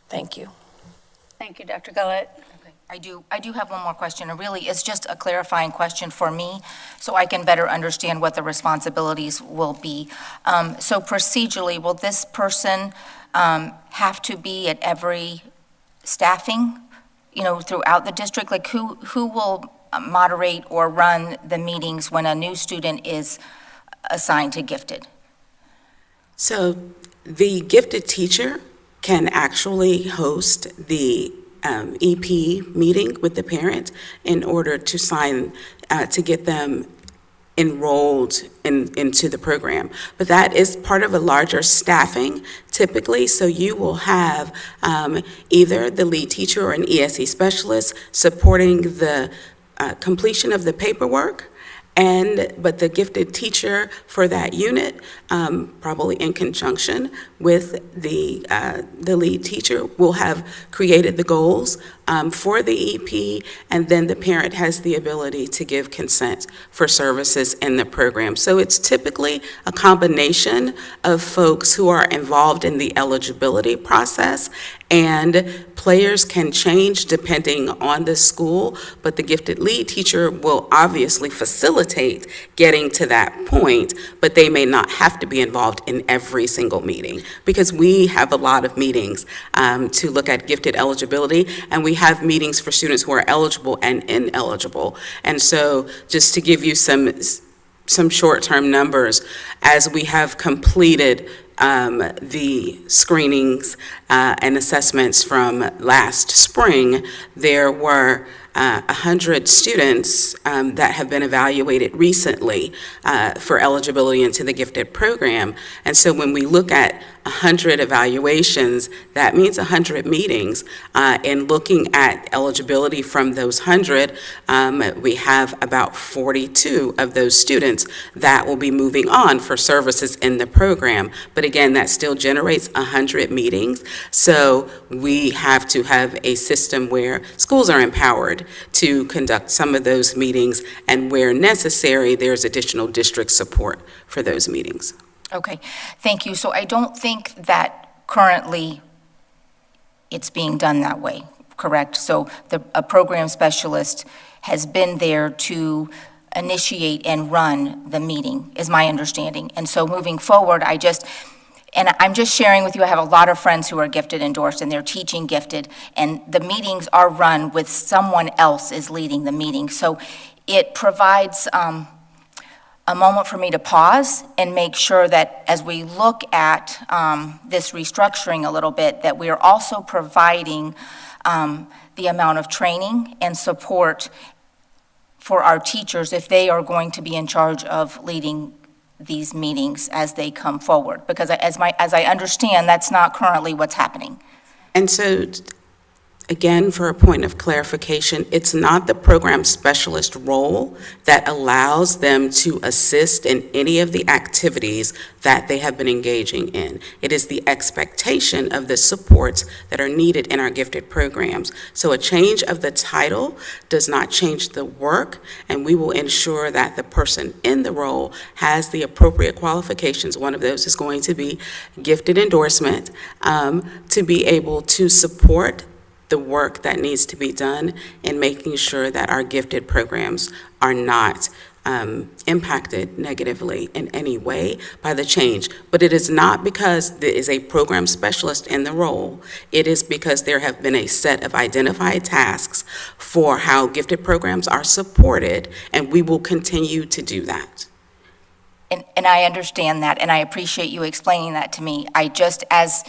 Thank you. Thank you, Dr. Gullett. I do have one more question, and really it's just a clarifying question for me so I can better understand what the responsibilities will be. So procedurally, will this person have to be at every staffing, throughout the district? Like who will moderate or run the meetings when a new student is assigned to gifted? So the gifted teacher can actually host the EP meeting with the parent in order to sign, to get them enrolled into the program. But that is part of a larger staffing typically, so you will have either the lead teacher or an ESE specialist supporting the completion of the paperwork, but the gifted teacher for that unit, probably in conjunction with the lead teacher, will have created the goals for the EP, and then the parent has the ability to give consent for services in the program. So it's typically a combination of folks who are involved in the eligibility process, and players can change depending on the school, but the gifted lead teacher will obviously facilitate getting to that point, but they may not have to be involved in every single meeting, because we have a lot of meetings to look at gifted eligibility, and we have meetings for students who are eligible and ineligible. And so just to give you some short-term numbers, as we have completed the screenings and assessments from last spring, there were 100 students that have been evaluated recently for eligibility into the gifted program. And so when we look at 100 evaluations, that means 100 meetings. In looking at eligibility from those 100, we have about 42 of those students that will be moving on for services in the program. But again, that still generates 100 meetings. So we have to have a system where schools are empowered to conduct some of those meetings, and where necessary, there's additional district support for those meetings. Okay, thank you. So I don't think that currently it's being done that way, correct? So a program specialist has been there to initiate and run the meeting, is my understanding. And so moving forward, I'm just sharing with you, I have a lot of friends who are gifted endorsed, and they're teaching gifted, and the meetings are run with someone else is leading the meeting. So it provides a moment for me to pause and make sure that as we look at this restructuring a little bit, that we are also providing the amount of training and support for our teachers if they are going to be in charge of leading these meetings as they come forward. Because as I understand, that's not currently what's happening. And so, again, for a point of clarification, it's not the program specialist role that allows them to assist in any of the activities that they have been engaging in. It is the expectation of the supports that are needed in our gifted programs. So a change of the title does not change the work, and we will ensure that the person in the role has the appropriate qualifications. One of those is going to be gifted endorsement, to be able to support the work that needs to be done in making sure that our gifted programs are not impacted negatively in any way by the change. But it is not because there is a program specialist in the role. It is because there have been a set of identified tasks for how gifted programs are supported, and we will continue to do that. And I understand that, and I appreciate you explaining that to me. I just, as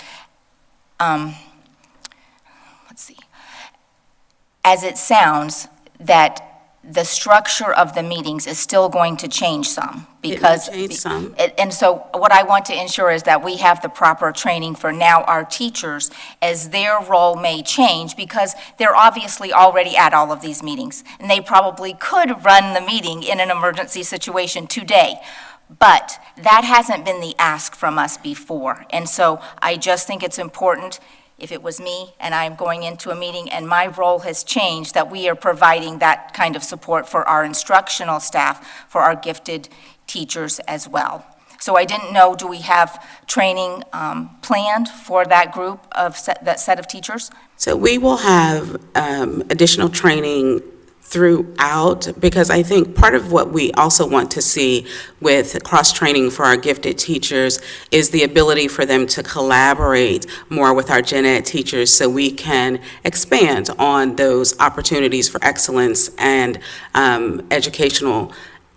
it sounds, that the structure of the meetings is still going to change some, because It will change some. And so what I want to ensure is that we have the proper training for now our teachers, as their role may change, because they're obviously already at all of these meetings, and they probably could run the meeting in an emergency situation today. But that hasn't been the ask from us before. And so I just think it's important, if it was me and I'm going into a meeting and my role has changed, that we are providing that kind of support for our instructional staff, for our gifted teachers as well. So I didn't know, do we have training planned for that group of, that set of teachers? So we will have additional training throughout, because I think part of what we also want to see with cross-training for our gifted teachers is the ability for them to collaborate more with our gen ed teachers, so we can expand on those opportunities for excellence and educational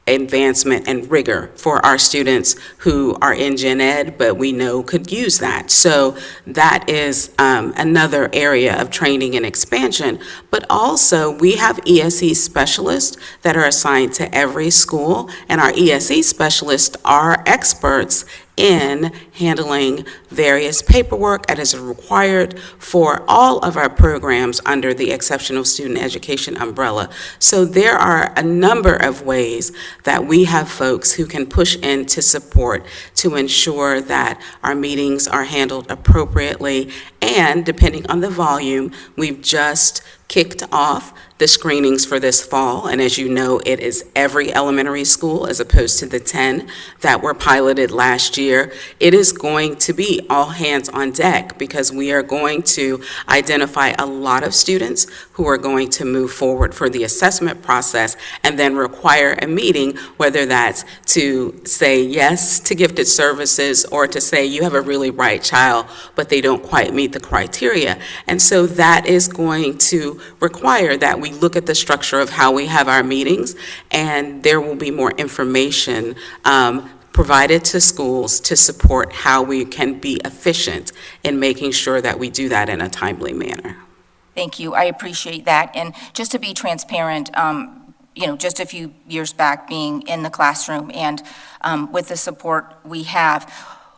advancement and rigor for our students who are in gen ed, but we know could use that. So that is another area of training and expansion. But also, we have ESE specialists that are assigned to every school, and our ESE specialists are experts in handling various paperwork that is required for all of our programs under the Exceptional Student Education umbrella. So there are a number of ways that we have folks who can push in to support to ensure that our meetings are handled appropriately, and depending on the volume, we've just kicked off the screenings for this fall, and as you know, it is every elementary school as opposed to the 10 that were piloted last year. It is going to be all hands on deck, because we are going to identify a lot of students who are going to move forward for the assessment process and then require a meeting, whether that's to say yes to gifted services or to say you have a really bright child, but they don't quite meet the criteria. And so that is going to require that we look at the structure of how we have our meetings, and there will be more information provided to schools to support how we can be efficient in making sure that we do that in a timely manner. Thank you. I appreciate that. And just to be transparent, just a few years back, being in the classroom and with the support we have,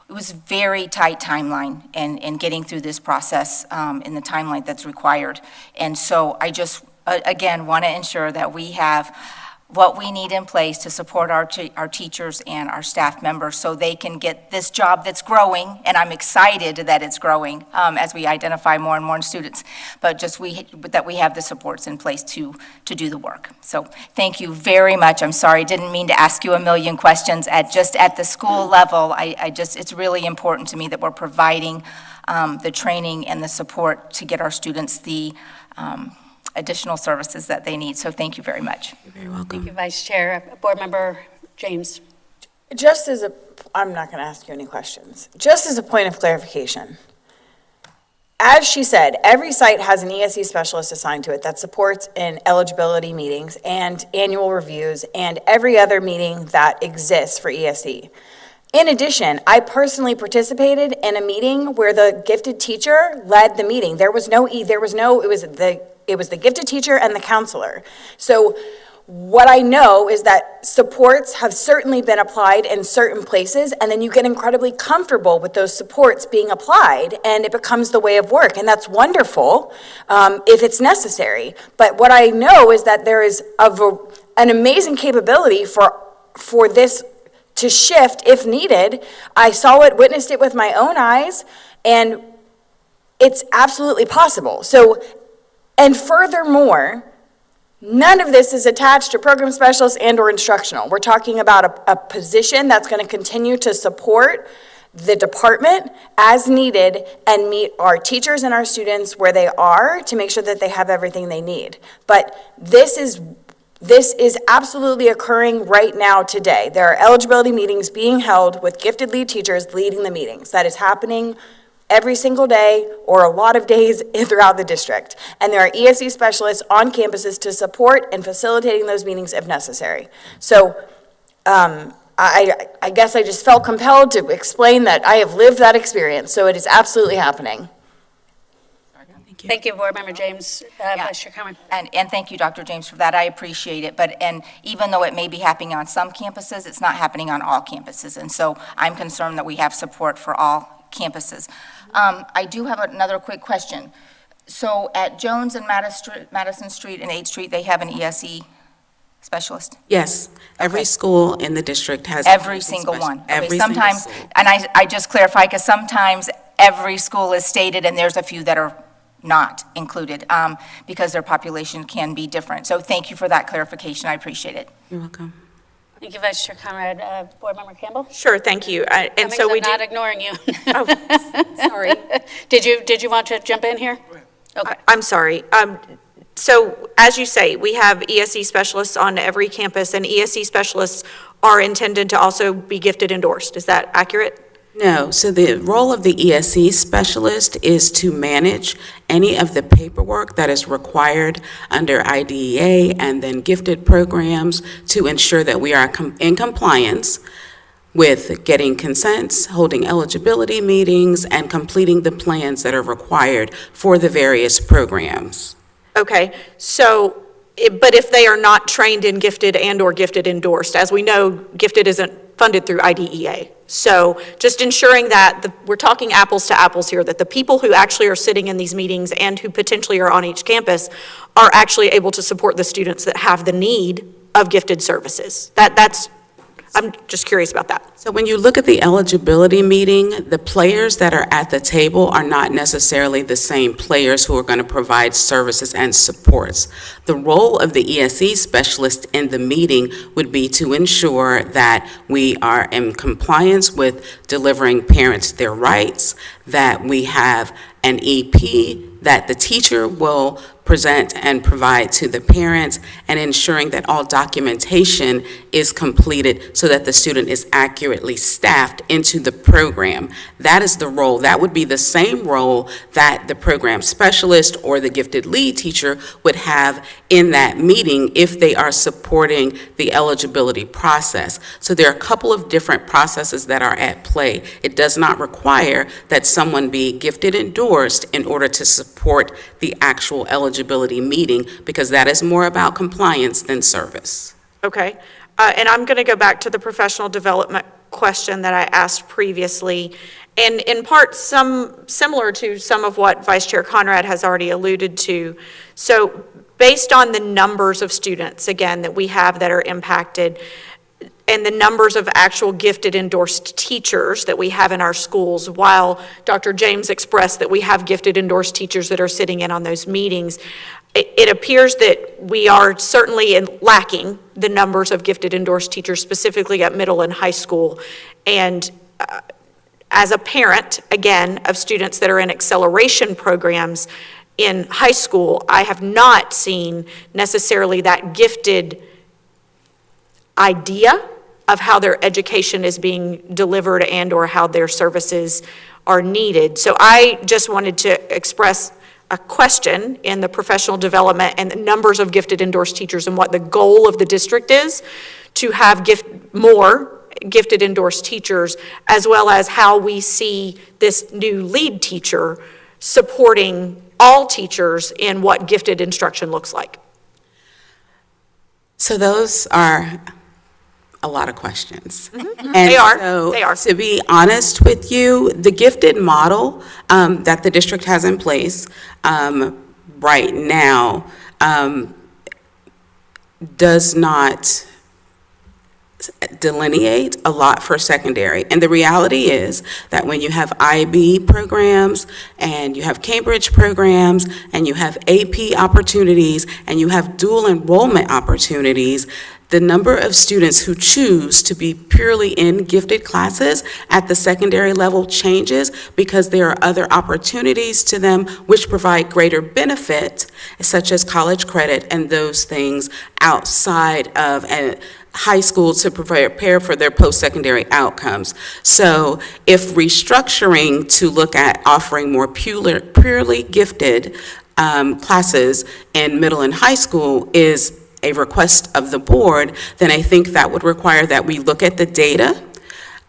it was a very tight timeline in getting through this process in the timeline that's required. And so I just, again, want to ensure that we have what we need in place to support our teachers and our staff members so they can get this job that's growing, and I'm excited that it's growing as we identify more and more students, but just that we have the supports in place to do the work. So thank you very much. I'm sorry, didn't mean to ask you a million questions at the school level. It's really important to me that we're providing the training and the support to get our students the additional services that they need. So thank you very much. You're very welcome. Thank you, Vice Chair. Board Member James. I'm not going to ask you any questions. Just as a point of clarification, as she said, every site has an ESE specialist assigned to it that supports in eligibility meetings and annual reviews and every other meeting that exists for ESE. In addition, I personally participated in a meeting where the gifted teacher led the meeting. It was the gifted teacher and the counselor. So what I know is that supports have certainly been applied in certain places, and then you get incredibly comfortable with those supports being applied, and it becomes the way of work, and that's wonderful if it's necessary. But what I know is that there is an amazing capability for this to shift if needed. I saw it, witnessed it with my own eyes, and it's absolutely possible. And furthermore, none of this is attached to program specialists and/or instructional. We're talking about a position that's going to continue to support the department as needed and meet our teachers and our students where they are to make sure that they have everything they need. But this is absolutely occurring right now today. There are eligibility meetings being held with gifted lead teachers leading the meetings. That is happening every single day or a lot of days throughout the district. And there are ESE specialists on campuses to support and facilitating those meetings if necessary. So I guess I just felt compelled to explain that I have lived that experience. So it is absolutely happening. Thank you, Board Member James. Vice Chair Comer. And thank you, Dr. James, for that. I appreciate it. And even though it may be happening on some campuses, it's not happening on all campuses. And so I'm concerned that we have support for all campuses. I do have another quick question. So at Jones and Madison Street and 8th Street, they have an ESE specialist? Yes, every school in the district has. Every single one? Every sometimes, single school. and I just clarify, because sometimes every school is stated and there's a few that are not included because their population can be different. So thank you for that clarification. I appreciate it. You're welcome. Thank you, Vice Chair Conrad. Board Member Campbell? Sure, thank you. And so we I'm not ignoring you. Oh, sorry. Did you want to jump in here? Okay. I'm sorry. So as you say, we have ESE specialists on every campus, and ESE specialists are intended to also be gifted endorsed. Is that accurate? No, so the role of the ESE specialist is to manage any of the paperwork that is required under IDEA and then gifted programs to ensure that we are in compliance with getting consents, holding eligibility meetings, and completing the plans that are required for the various programs. Okay, so, but if they are not trained in gifted and/or gifted endorsed, as we know, gifted isn't funded through IDEA. So just ensuring that we're talking apples to apples here, that the people who actually are sitting in these meetings and who potentially are on each campus are actually able to support the students that have the need of gifted services. I'm just curious about that. So when you look at the eligibility meeting, the players that are at the table are not necessarily the same players who are going to provide services and supports. The role of the ESE specialist in the meeting would be to ensure that we are in compliance with delivering parents their rights, that we have an EP, that the teacher will present and provide to the parents, and ensuring that all documentation is completed so that the student is accurately staffed into the program. That is the role. That would be the same role that the program specialist or the gifted lead teacher would have in that meeting if they are supporting the eligibility process. So there are a couple of different processes that are at play. It does not require that someone be gifted endorsed in order to support the actual eligibility meeting, because that is more about compliance than service. Okay. And I'm going to go back to the professional development question that I asked previously, and in part similar to some of what Vice Chair Conrad has already alluded to. So based on the numbers of students, again, that we have that are impacted, and the numbers of actual gifted endorsed teachers that we have in our schools, while Dr. James expressed that we have gifted endorsed teachers that are sitting in on those meetings, it appears that we are certainly lacking the numbers of gifted endorsed teachers, specifically at middle and high school. And as a parent, again, of students that are in acceleration programs in high school, I have not seen necessarily that gifted idea of how their education is being delivered and or how their services are needed. So I just wanted to express a question in the professional development and the numbers of gifted endorsed teachers and what the goal of the district is to have more gifted endorsed teachers, as well as how we see this new lead teacher supporting all teachers in what gifted instruction looks like. So those are a lot of questions. Mm-hmm. And They are. so, They are. to be honest with you, the gifted model that the district has in place right now does not delineate a lot for secondary. And the reality is that when you have IB programs and you have Cambridge programs and you have AP opportunities and you have dual enrollment opportunities, the number of students who choose to be purely in gifted classes at the secondary level changes because there are other opportunities to them which provide greater benefit, such as college credit and those things outside of high school to prepare for their post-secondary outcomes. So if restructuring to look at offering more purely gifted classes in middle and high school is a request of the board, then I think that would require that we look at the data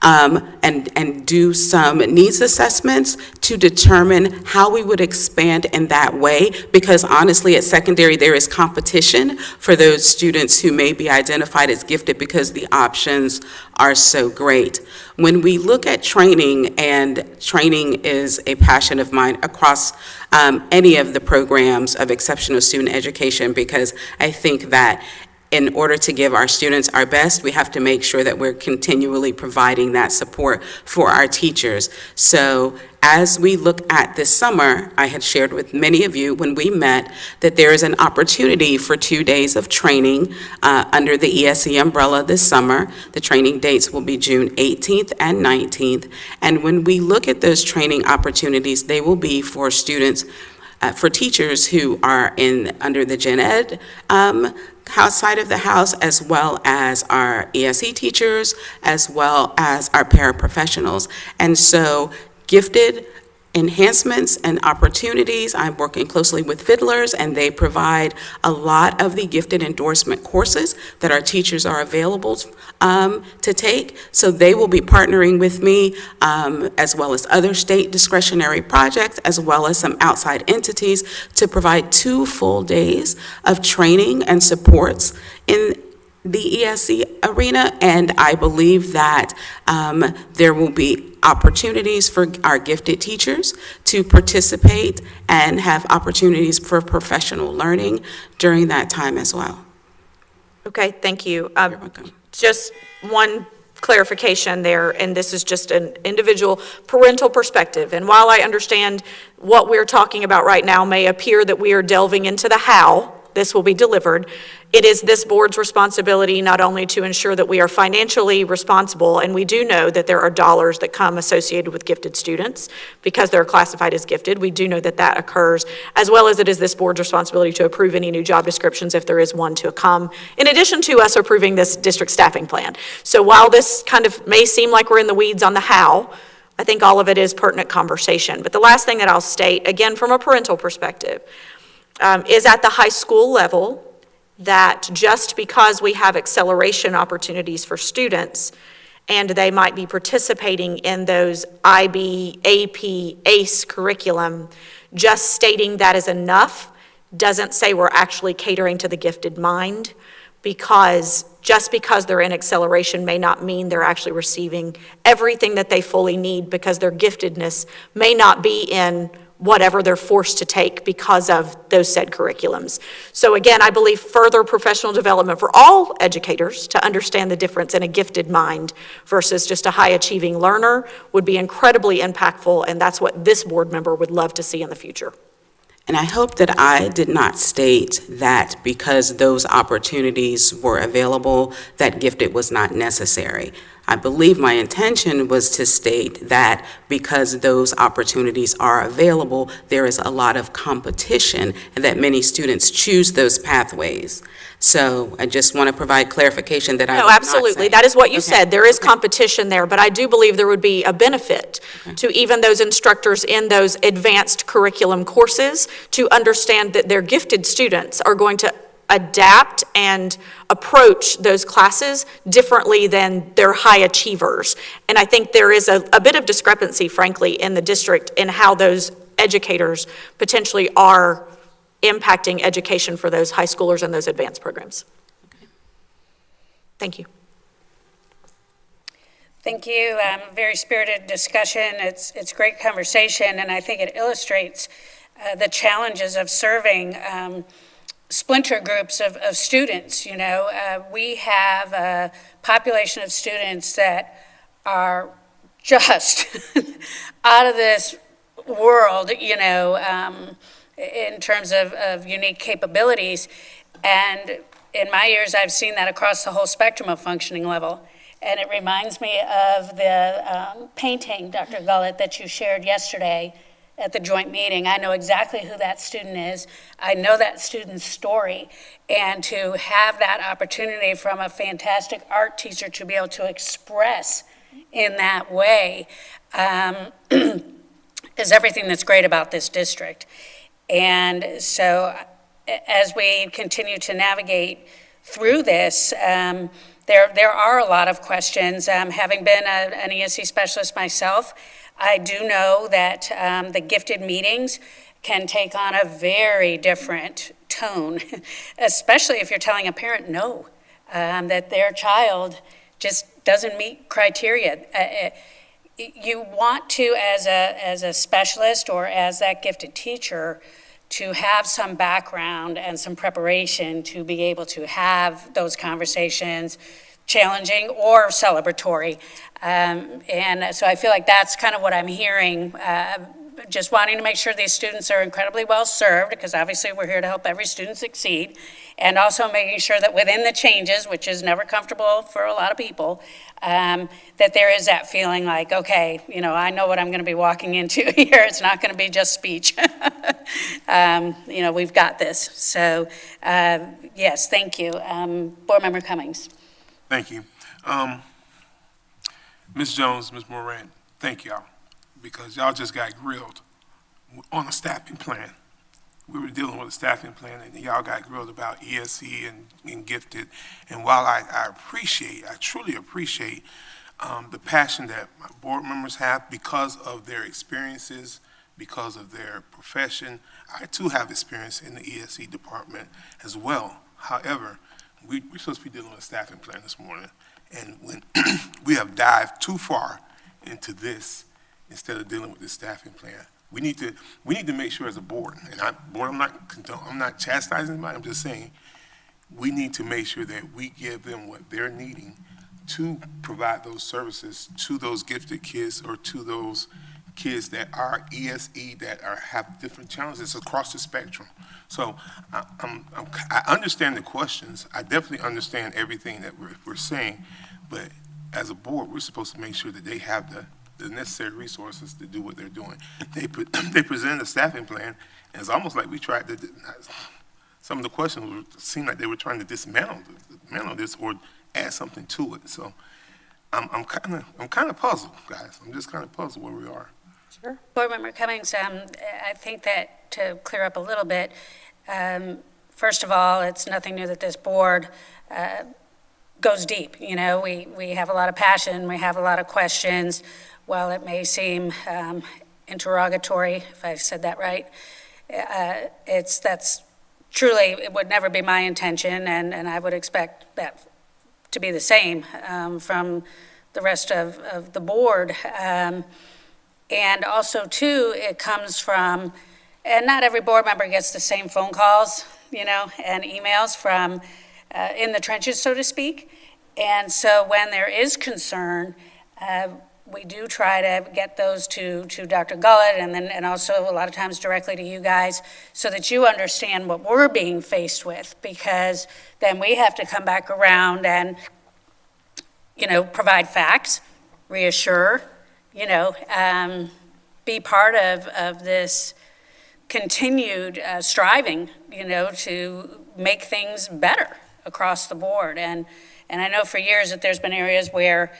and do some needs assessments to determine how we would expand in that way, because honestly, at secondary, there is competition for those students who may be identified as gifted because the options are so great. When we look at training, and training is a passion of mine across any of the programs of exceptional student education, because I think that in order to give our students our best, we have to make sure that we're continually providing that support for our teachers. So as we look at this summer, I had shared with many of you when we met that there is an opportunity for 2 days of training under the ESE umbrella this summer. The training dates will be June 18th and 19th. And when we look at those training opportunities, they will be for students, for teachers who are under the gen ed side of the house, as well as our ESE teachers, as well as our paraprofessionals. And so gifted enhancements and opportunities, I'm working closely with Fiddlers, and they provide a lot of the gifted endorsement courses that our teachers are available to take. So they will be partnering with me, as well as other state discretionary projects, as well as some outside entities, to provide 2 full days of training and supports in the ESE arena. And I believe that there will be opportunities for our gifted teachers to participate and have opportunities for professional learning during that time as well. Okay, thank you. You're welcome. Just one clarification there, and this is just an individual parental perspective. And while I understand what we're talking about right now may appear that we are delving into the how this will be delivered. It is this board's responsibility not only to ensure that we are financially responsible, and we do know that there are dollars that come associated with gifted students because they're classified as gifted. We do know that that occurs, as well as it is this board's responsibility to approve any new job descriptions if there is one to come, in addition to us approving this district staffing plan. So while this kind of may seem like we're in the weeds on the how, I think all of it is pertinent conversation. But the last thing that I'll state, again, from a parental perspective, is at the high school level, that just because we have acceleration opportunities for students and they might be participating in those IB, AP, ACE curriculum, just stating that is enough doesn't say we're actually catering to the gifted mind, because just because they're in acceleration may not mean they're actually receiving everything that they fully need, because their giftedness may not be in whatever they're forced to take because of those said curriculums. So again, I believe further professional development for all educators to understand the difference in a gifted mind versus just a high-achieving learner would be incredibly impactful, and that's what this board member would love to see in the future. And I hope that I did not state that because those opportunities were available, that gifted was not necessary. I believe my intention was to state that because those opportunities are available, there is a lot of competition and that many students choose those pathways. So I just want to provide clarification that I No, was not absolutely. saying. That is what you Okay. said. There is competition there, but I do believe there would be a benefit to even those instructors in those advanced curriculum courses to understand that their gifted students are going to adapt and approach those classes differently than their high achievers. And I think there is a bit of discrepancy, frankly, in the district in how those educators potentially are impacting education for those high schoolers and those advanced programs. Thank you. Thank you. Very spirited discussion. It's great conversation, and I think it illustrates the challenges of serving splinter groups of students. You know, we have a population of students that are just out of this world, you know, in terms of unique capabilities. And in my years, I've seen that across the whole spectrum of functioning level. And it reminds me of the painting, Dr. Gullett, that you shared yesterday at the joint meeting. I know exactly who that student is. I know that student's story. And to have that opportunity from a fantastic art teacher to be able to express in that way is everything that's great about this district. And so as we continue to navigate through this, there are a lot of questions. Having been an ESC specialist myself, I do know that the gifted meetings can take on a very different tone, especially if you're telling a parent no, that their child just doesn't meet criteria. You want to, as a specialist or as that gifted teacher, to have some background and some preparation to be able to have those conversations, challenging or celebratory. And so I feel like that's kind of what I'm hearing, just wanting to make sure these students are incredibly well served, because obviously we're here to help every student succeed, and also making sure that within the changes, which is never comfortable for a lot of people, that there is that feeling like, okay, you know, I know what I'm going to be walking into here. It's not going to be just speech. You know, we've got this. So, yes, thank you. Board Member Cummings. Thank you. Ms. Jones, Ms. Moran, thank y'all, because y'all just got grilled on a staffing plan. We were dealing with a staffing plan, and y'all got grilled about ESC and gifted. And while I truly appreciate the passion that my board members have because of their experiences, because of their profession, I too have experience in the ESC department as well. However, we're supposed to be dealing with a staffing plan this morning, and when we have dived too far into this instead of dealing with the staffing plan, we need to make sure as a board, and I'm not chastising anybody, I'm just saying, we need to make sure that we give them what they're needing to provide those services to those gifted kids or to those kids that are ESE that have different challenges across the spectrum. So I understand the questions. I definitely understand everything that we're saying, but as a board, we're supposed to make sure that they have the necessary resources to do what they're doing. They presented a staffing plan, and it's almost like we tried to. Some of the questions seemed like they were trying to dismantle this or add something to it. So I'm kind of puzzled, guys. I'm just kind of puzzled where we are. Sure. Board Member Cummings, I think that to clear up a little bit, first of all, it's nothing new that this board goes deep. You know, we have a lot of passion, we have a lot of questions. While it may seem interrogatory, if I said that right, that's truly, it would never be my intention, and I would expect that to be the same from the rest of the board. And also, too, it comes from, and not every board member gets the same phone calls, you know, and emails from in the trenches, so to speak. And so when there is concern, we do try to get those to Dr. Gullett and also a lot of times directly to you guys so that you understand what we're being faced with, because then we have to come back around and, you know, provide facts, reassure, you know, be part of this continued striving, you know, to make things better across the board. And I know for years that there's been areas where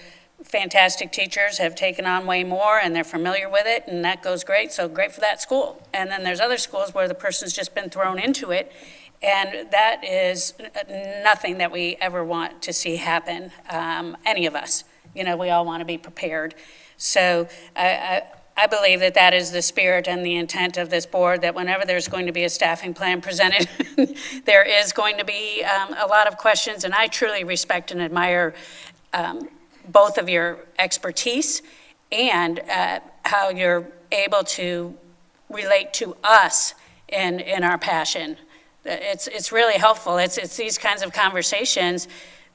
fantastic teachers have taken on way more and they're familiar with it, and that goes great, so great for that school. And then there's other schools where the person's just been thrown into it, and that is nothing that we ever want to see happen, any of us. You know, we all want to be prepared. So I believe that that is the spirit and the intent of this board, that whenever there's going to be a staffing plan presented, there is going to be a lot of questions, and I truly respect and admire both of your expertise and how you're able to relate to us in our passion. It's really helpful. It's these kinds of conversations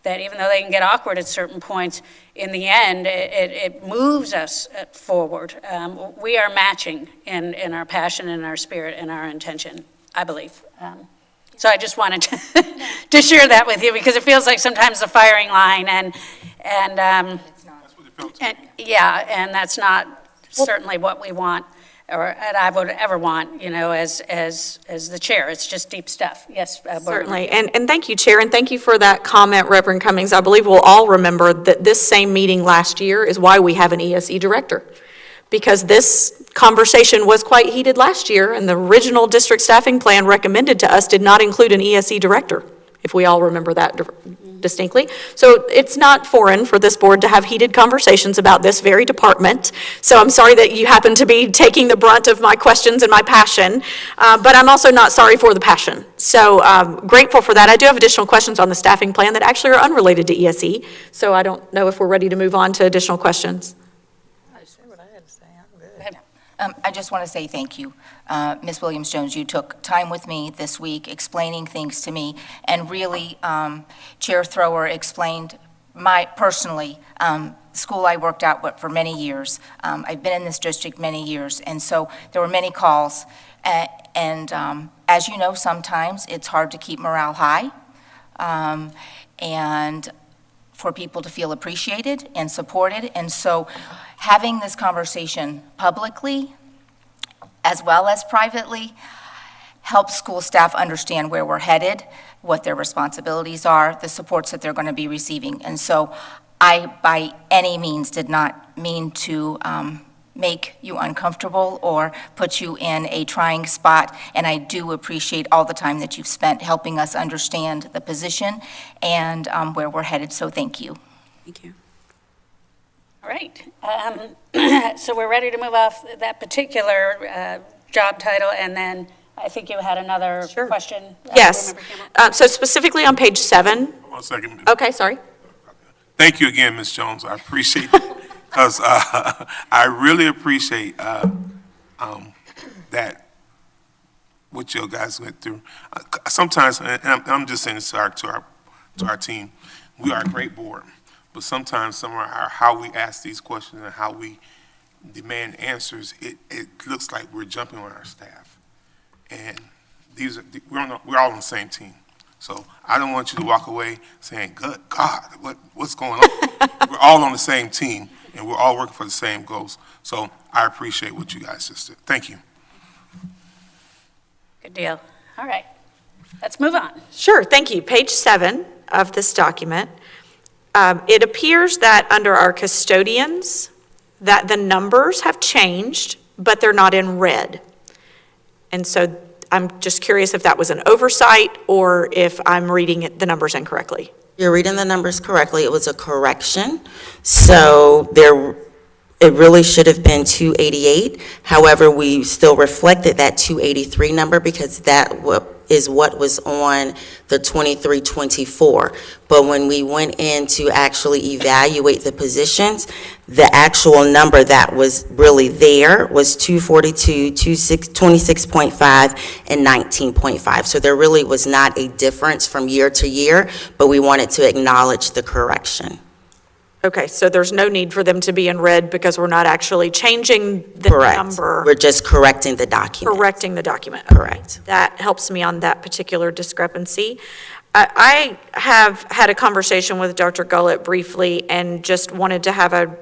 that, even though they can get awkward at certain points, in the end, it moves us forward. We are matching in our passion and our spirit and our intention, I believe. So I just wanted to share that with you, because it feels like sometimes the firing line and yeah, and that's not certainly what we want, or and I would ever want, you know, as the chair. It's just deep stuff. Yes, certainly. And thank you, Chair, and thank you for that comment, Reverend Cummings. I believe we'll all remember that this same meeting last year is why we have an ESE director, because this conversation was quite heated last year, and the original district staffing plan recommended to us did not include an ESE director, if we all remember that distinctly. So it's not foreign for this board to have heated conversations about this very department. So I'm sorry that you happen to be taking the brunt of my questions and my passion, but I'm also not sorry for the passion. So grateful for that. I do have additional questions on the staffing plan that actually are unrelated to ESE, so I don't know if we're ready to move on to additional questions. I just want to say thank you. Ms. Williams-Jones, you took time with me this week explaining things to me, and really, Chair Thrower explained personally, school I worked out for many years. I've been in this district many years, and so there were many calls. And as you know, sometimes it's hard to keep morale high, and for people to feel appreciated and supported. And so having this conversation publicly as well as privately helps school staff understand where we're headed, what their responsibilities are, the supports that they're going to be receiving. And so I, by any means, did not mean to make you uncomfortable or put you in a trying spot, and I do appreciate all the time that you've spent helping us understand the position and where we're headed, so thank you. Thank you. All right. So we're ready to move off that particular job title, and then I think you had another question. Yes. So specifically on page 7. 1 second. Okay, sorry. Thank you again, Ms. Jones. I appreciate it, because I really appreciate that, what you guys went through. Sometimes, and I'm just saying this to our team, we are a great board, but sometimes how we ask these questions and how we demand answers, it looks like we're jumping on our staff. And we're all on the same team. So I don't want you to walk away saying, "Good God, what's going on?" We're all on the same team, and we're all working for the same goals. So I appreciate what you guys just did. Thank you. Good deal. All right, let's move on. Sure, thank you. Page 7 of this document. It appears that under our custodians, that the numbers have changed, but they're not in red. And so I'm just curious if that was an oversight or if I'm reading the numbers incorrectly. You're reading the numbers correctly. It was a correction. So it really should have been 288. However, we still reflected that 283 number because that is what was on the 23-24. But when we went in to actually evaluate the positions, the actual number that was really there was 242, 26.5, and 19.5. So there really was not a difference from year to year, but we wanted to acknowledge the correction. Okay, so there's no need for them to be in red because we're not actually changing the Correct. number. We're just correcting the document. Correcting the document. Correct. That helps me on that particular discrepancy. I have had a conversation with Dr. Gullett briefly and just wanted to have a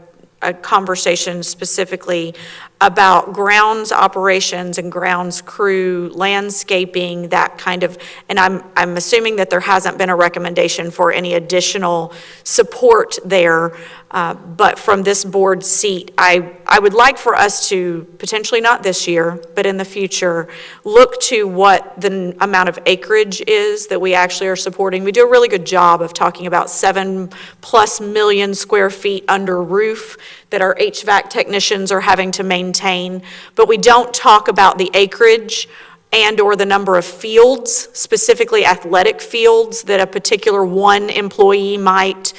conversation specifically about grounds operations and grounds crew, landscaping, that kind of, and I'm assuming that there hasn't been a recommendation for any additional support there, but from this board seat, I would like for us to, potentially not this year, but in the future, look to what the amount of acreage is that we actually are supporting. We do a really good job of talking about 7+ million square feet under roof that our HVAC technicians are having to maintain, but we don't talk about the acreage and or the number of fields, specifically athletic fields, that a particular one employee might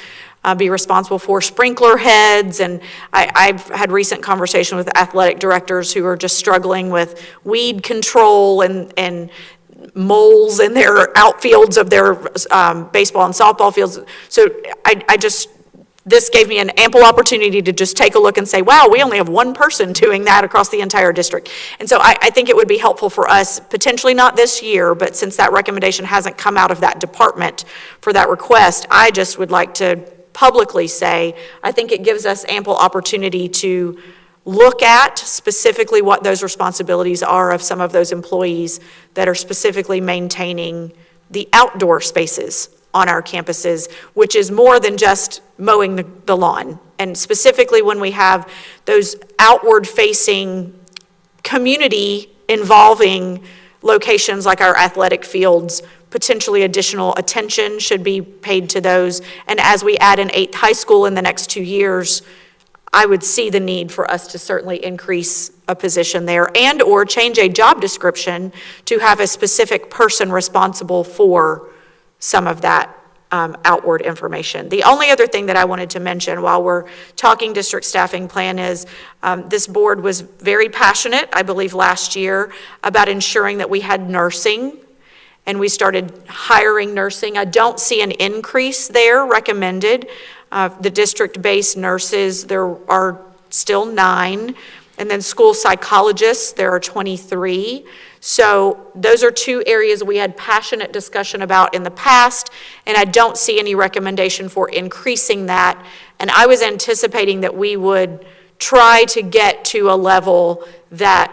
be responsible for, sprinkler heads, and I've had recent conversation with athletic directors who are just struggling with weed control and moles in their outfields of their baseball and softball fields. So this gave me an ample opportunity to just take a look and say, wow, we only have one person doing that across the entire district. And so I think it would be helpful for us, potentially not this year, but since that recommendation hasn't come out of that department for that request, I just would like to publicly say, I think it gives us ample opportunity to look at specifically what those responsibilities are of some of those employees that are specifically maintaining the outdoor spaces on our campuses, which is more than just mowing the lawn. And specifically when we have those outward-facing, community-involving locations like our athletic fields, potentially additional attention should be paid to those. And as we add an 8th high school in the next 2 years, I would see the need for us to certainly increase a position there and or change a job description to have a specific person responsible for some of that outward information. The only other thing that I wanted to mention while we're talking district staffing plan is this board was very passionate, I believe last year, about ensuring that we had nursing, and we started hiring nursing. I don't see an increase there recommended. The district-based nurses, there are still 9, and then school psychologists, there are 23. So those are 2 areas we had passionate discussion about in the past, and I don't see any recommendation for increasing that. And I was anticipating that we would try to get to a level that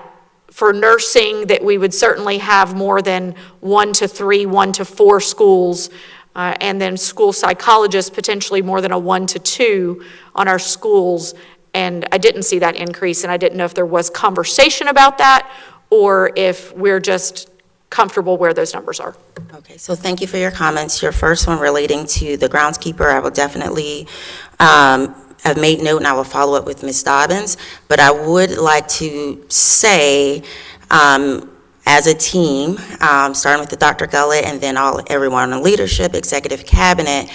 for nursing, that we would certainly have more than 1 to 3, 1 to 4 schools, and then school psychologists, potentially more than a 1 to 2 on our schools. And I didn't see that increase, and I didn't know if there was conversation about that or if we're just comfortable where those numbers are. Okay, so thank you for your comments. Your first one relating to the groundskeeper, I will definitely have made note, and I will follow up with Ms. Dobbins. But I would like to say, as a team, starting with the Dr. Gullett and then everyone in leadership, executive cabinet,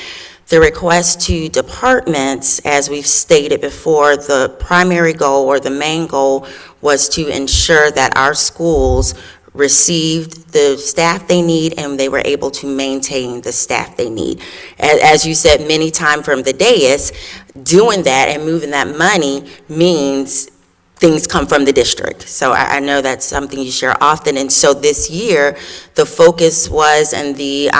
the request to departments, as we've stated before, the primary goal or the main goal was to ensure that our schools received the staff they need and they were able to maintain the staff they need. As you said many times from the dais, doing that and moving that money means things come from the district. So I know that's something you share often. And so this year, the focus was, and the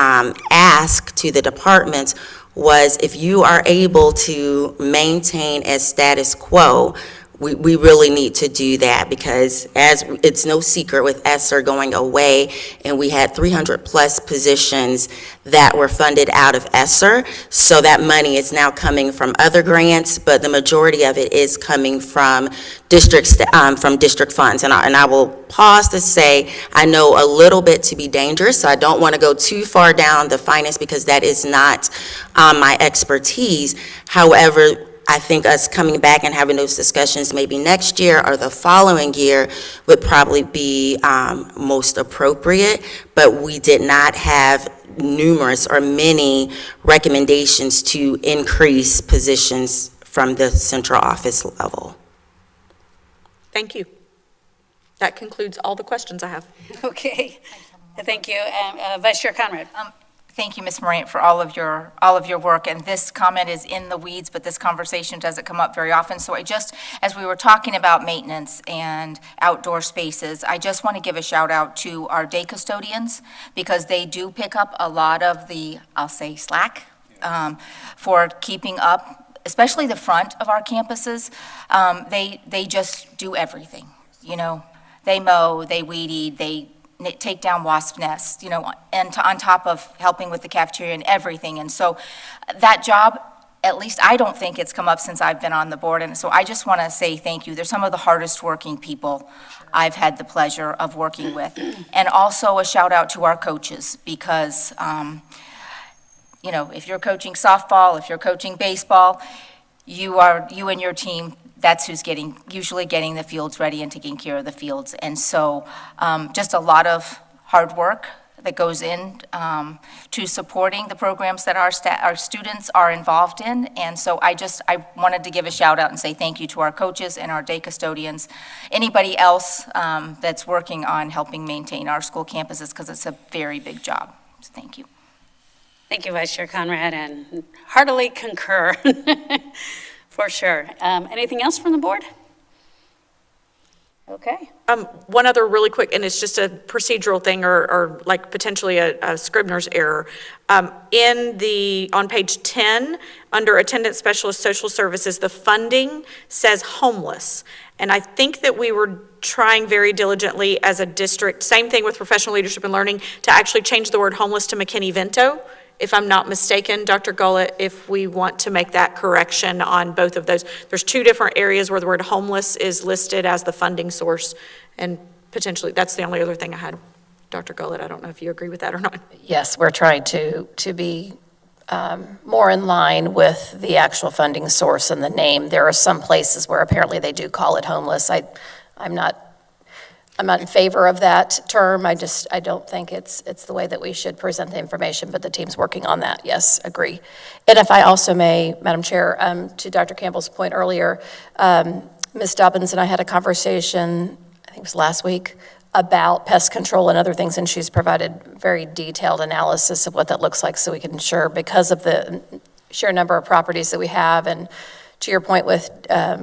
ask to the departments was, if you are able to maintain as status quo, we really need to do that, because as it's no secret with ESSER going away, and we had 300-plus positions that were funded out of ESSER, so that money is now coming from other grants, but the majority of it is coming from districts, from district funds. And I will pause to say, I know a little bit to be dangerous, so I don't want to go too far down the finance, because that is not my expertise. However, I think us coming back and having those discussions maybe next year or the following year would probably be most appropriate, but we did not have numerous or many recommendations to increase positions from the central office level. Thank you. That concludes all the questions I have. Okay, thank you. Vice Chair Conrad. Thank you, Ms. Marion, for all of your work. And this comment is in the weeds, but this conversation doesn't come up very often. So as we were talking about maintenance and outdoor spaces, I just want to give a shout out to our day custodians, because they do pick up a lot of the, I'll say, slack for keeping up, especially the front of our campuses. They just do everything, you know. They mow, they weed eat, they take down wasp nests, you know, and on top of helping with the cafeteria and everything. And so that job, at least I don't think it's come up since I've been on the board. And so I just want to say thank you. They're some of the hardest working people I've had the pleasure of working with. And also a shout out to our coaches, because, you know, if you're coaching softball, if you're coaching baseball, you and your team, that's who's usually getting the fields ready and taking care of the fields. And so just a lot of hard work that goes in to supporting the programs that our students are involved in. And so I wanted to give a shout out and say thank you to our coaches and our day custodians, anybody else that's working on helping maintain our school campuses, because it's a very big job. So thank you. Thank you, Vice Chair Conrad, and heartily concur. For sure. Anything else from the board? Okay. One other really quick, and it's just a procedural thing, or like potentially a Scribner's error. On page 10, under Attendance Specialist Social Services, the funding says homeless. And I think that we were trying very diligently as a district, same thing with professional leadership and learning, to actually change the word homeless to McKinney-Vento. If I'm not mistaken, Dr. Gullett, if we want to make that correction on both of those. There's two different areas where the word homeless is listed as the funding source, and potentially, that's the only other thing I had. Dr. Gullett, I don't know if you agree with that or not. Yes, We're trying to be more in line with the actual funding source and the name. There are some places where apparently they do call it homeless. I'm not in favor of that term. I don't think it's the way that we should present the information, but the team's working on that. Yes, agree. And if I also may, Madam Chair, to Dr. Campbell's point earlier, Ms. Dobbins and I had a conversation, I think it was last week, about pest control and other things, and she's provided very detailed analysis of what that looks like, so we can ensure, because of the sheer number of properties that we have, and to your point with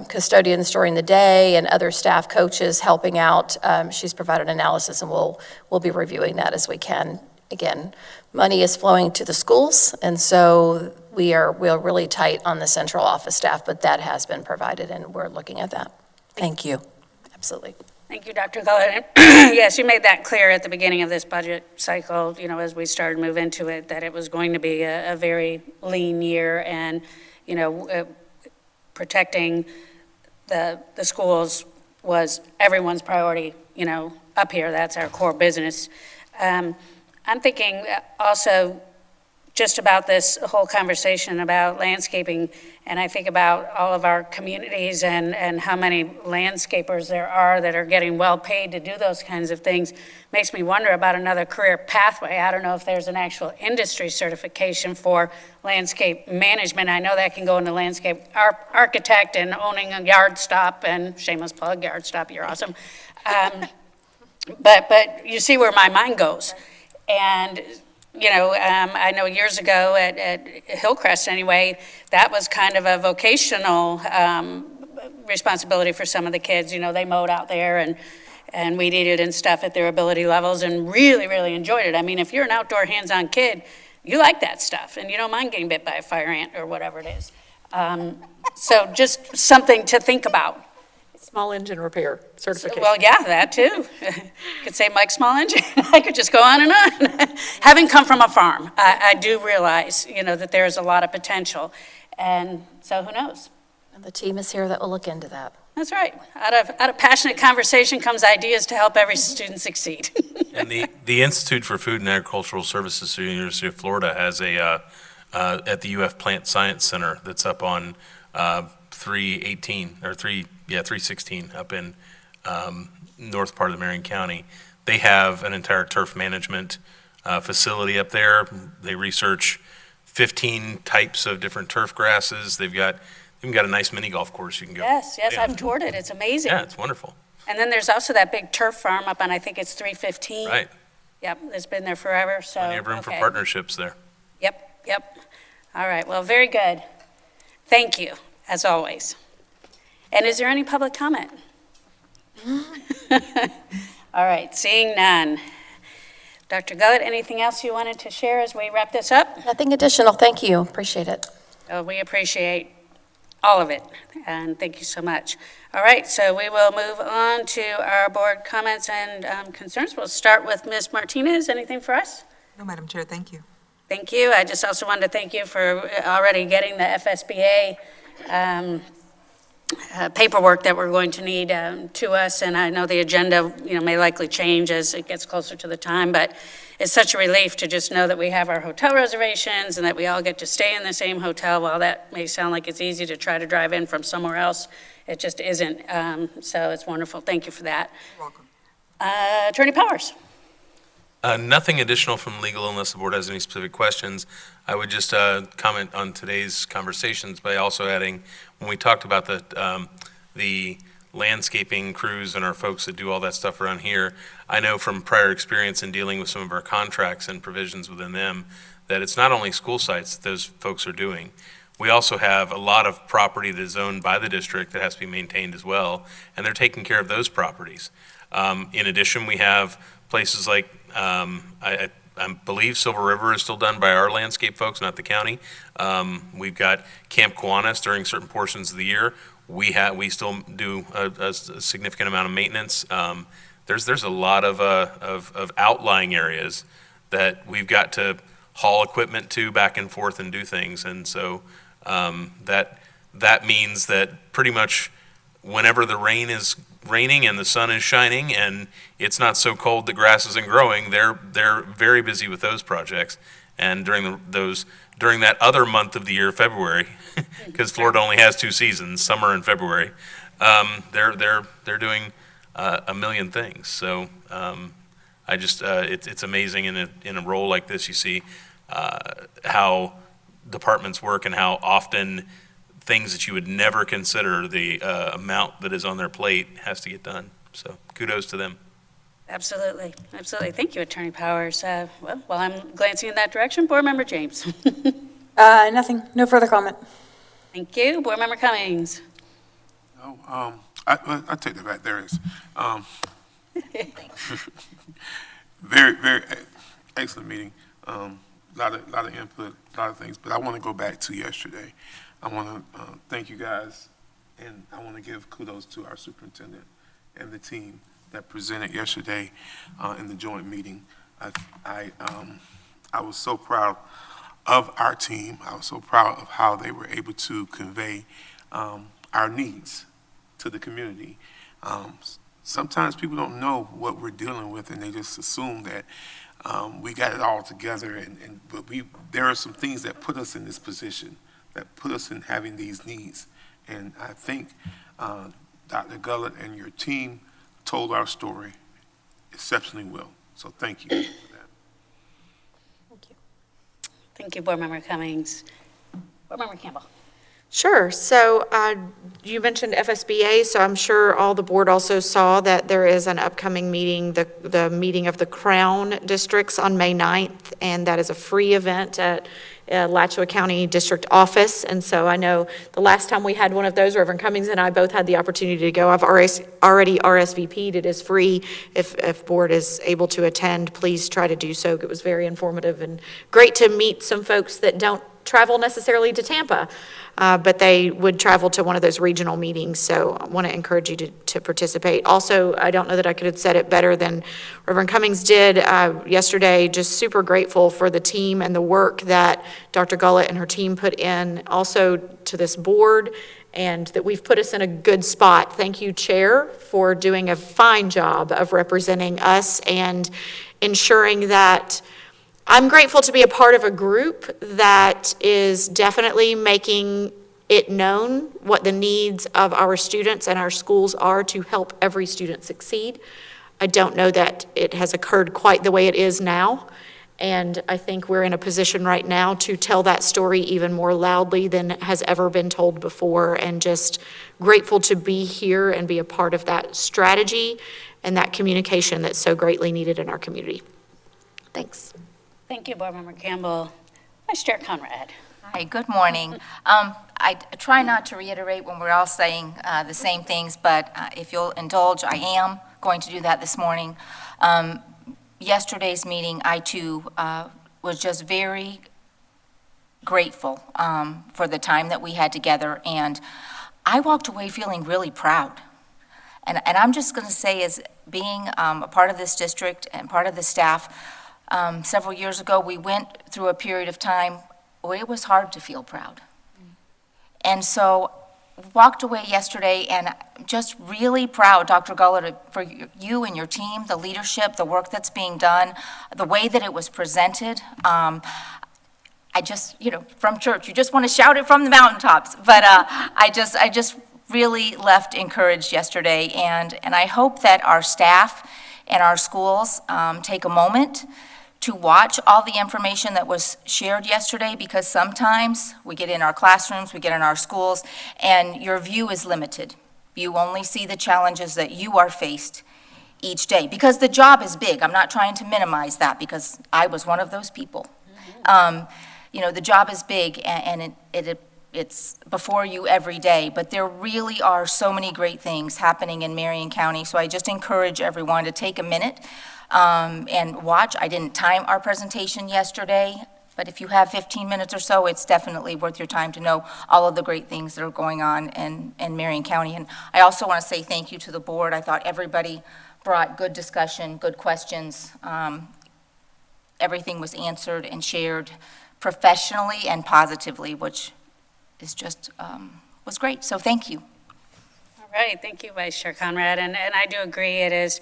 custodians during the day and other staff coaches helping out, she's provided analysis, and we'll be reviewing that as we can. Again, money is flowing to the schools, and so we're really tight on the central office staff, but that has been provided, and we're looking at that. Thank you. Absolutely. Thank you, Dr. Gullett. Yes, you made that clear at the beginning of this budget cycle, you know, as we started to move into it, that it was going to be a very lean year, and, you know, protecting the schools was everyone's priority, you know, up here. That's our core business. I'm thinking also just about this whole conversation about landscaping, and I think about all of our communities and how many landscapers there are that are getting well paid to do those kinds of things. Makes me wonder about another career pathway. I don't know if there's an actual industry certification for landscape management. I know that can go into landscape architect and owning a yard stop, and shameless plug, yard stop, you're awesome. But you see where my mind goes. And you know, I know years ago at Hillcrest anyway, that was kind of a vocational responsibility for some of the kids. You know, they mowed out there and weed eated and stuff at their ability levels and really, really enjoyed it. I mean, if you're an outdoor hands-on kid, you like that stuff and you don't mind getting bit by a fire ant or whatever it is. So just something to think about. Small engine repair certification. Well, yeah, that too. Could say Mike Small Engine. I could just go on and on. Having come from a farm, I do realize, you know, that there's a lot of potential. And so who knows? And the team is here that will look into that. That's right. Out of passionate conversation comes ideas to help every student succeed. And the Institute for Food and Agricultural Services at the University of Florida has a, at the UF Plant Science Center that's up on 316 up in north part of the Marion County. They have an entire turf management facility up there. They research 15 types of different turf grasses. They've got a nice mini golf course you can go. Yes, Yeah. I've toured it. It's amazing. Yeah, it's wonderful. And then there's also that big turf farm up on, I think it's 315. Right. Yep, it's been there forever, so. Plenty of room for okay. partnerships there. Yep. All right, well, very good. Thank you, as always. And is there any public comment? All right, seeing none. Dr. Gullett, anything else you wanted to share as we wrap this up? Nothing additional. Thank you. Appreciate it. We appreciate all of it, and thank you so much. All right, so we will move on to our board comments and concerns. We'll start with Ms. Martinez. Anything for us? No, Madam Chair, thank you. Thank you. I just also wanted to thank you for already getting the FSBA paperwork that we're going to need to us, and I know the agenda, may likely change as it gets closer to the time, but it's such a relief to just know that we have our hotel reservations and that we all get to stay in the same hotel. While that may sound like it's easy to try to drive in from somewhere else, it just isn't. So it's wonderful. Thank you for that. You're welcome. Attorney Powers. Nothing additional from legal unless the board has any specific questions. I would just comment on today's conversations by also adding, when we talked about the landscaping crews and our folks that do all that stuff around here, I know from prior experience in dealing with some of our contracts and provisions within them, that it's not only school sites that those folks are doing. We also have a lot of property that is owned by the district that has to be maintained as well, and they're taking care of those properties. In addition, we have places like, I believe Silver River is still done by our landscape folks, not the county. We've got Camp Kiwanis during certain portions of the year. We still do a significant amount of maintenance. There's a lot of outlying areas that we've got to haul equipment to back and forth and do things, and so that means that pretty much whenever the rain is raining and the sun is shining and it's not so cold the grass isn't growing, they're very busy with those projects. And during that other month of the year, February, because Florida only has 2 seasons, summer and February, they're doing a million things. So I just it's amazing in a role like this, you see how departments work and how often things that you would never consider, the amount that is on their plate has to get done. So kudos to them. Absolutely. Thank you, Attorney Powers. Well, while I'm glancing in that direction, Board Member James. Nothing, no further comment. Thank you. Board Member Cummings. I take that back. There is. Very, very excellent meeting. Lot of input, a lot of things. But I want to go back to yesterday. I want to thank you guys, and I want to give kudos to our superintendent and the team that presented yesterday in the joint meeting. I was so proud of our team. I was so proud of how they were able to convey our needs to the community. Sometimes people don't know what we're dealing with, and they just assume that we got it all together. But there are some things that put us in this position, that put us in having these needs. And I think Dr. Gullett and your team told our story exceptionally well. So thank you for that. Thank you, Board Member Cummings. Board Member Campbell. Sure. So you mentioned FSBA, so I'm sure all the board also saw that there is an upcoming meeting, the meeting of the Crown districts on May 9th, and that is a free event at Alachua County District Office. And so I know the last time we had one of those, Reverend Cummings and I both had the opportunity to go. I've already RSVP'd. It is free. If board is able to attend, please try to do so. It was very informative and great to meet some folks that don't travel necessarily to Tampa, but they would travel to one of those regional meetings. So I want to encourage you to participate. Also, I don't know that I could have said it better than Reverend Cummings did yesterday. Just super grateful for the team and the work that Dr. Gullett and her team put in, also to this board, and that we've put us in a good spot. Thank you, Chair, for doing a fine job of representing us and ensuring that I'm grateful to be a part of a group that is definitely making it known what the needs of our students and our schools are to help every student succeed. I don't know that it has occurred quite the way it is now, and I think we're in a position right now to tell that story even more loudly than has ever been told before, and just grateful to be here and be a part of that strategy and that communication that's so greatly needed in our community. Thanks. Thank you, Board Member Campbell. Vice Chair Conrad. Hi, good morning. I try not to reiterate when we're all saying the same things, but if you'll indulge, I am going to do that this morning. Yesterday's meeting, I too was just very grateful for the time that we had together, and I walked away feeling really proud. And I'm just going to say, as being a part of this district and part of the staff, several years ago, we went through a period of time where it was hard to feel proud. And so walked away yesterday and just really proud, Dr. Gullett, for you and your team, the leadership, the work that's being done, the way that it was presented. I just, from church, you just want to shout it from the mountaintops. But I just really left encouraged yesterday. And I hope that our staff and our schools take a moment to watch all the information that was shared yesterday, because sometimes we get in our classrooms, we get in our schools, and your view is limited. You only see the challenges that you are faced each day, because the job is big. I'm not trying to minimize that, because I was one of those people. The job is big, and it's before you every day, but there really are so many great things happening in Marion County, so I just encourage everyone to take a minute and watch. I didn't time our presentation yesterday, but if you have 15 minutes or so, it's definitely worth your time to know all of the great things that are going on in Marion County. And I also want to say thank you to the board. I thought everybody brought good discussion, good questions. Everything was answered and shared professionally and positively, which is just was great. So thank you. All right, thank you, Vice Chair Conrad. And I do agree, it is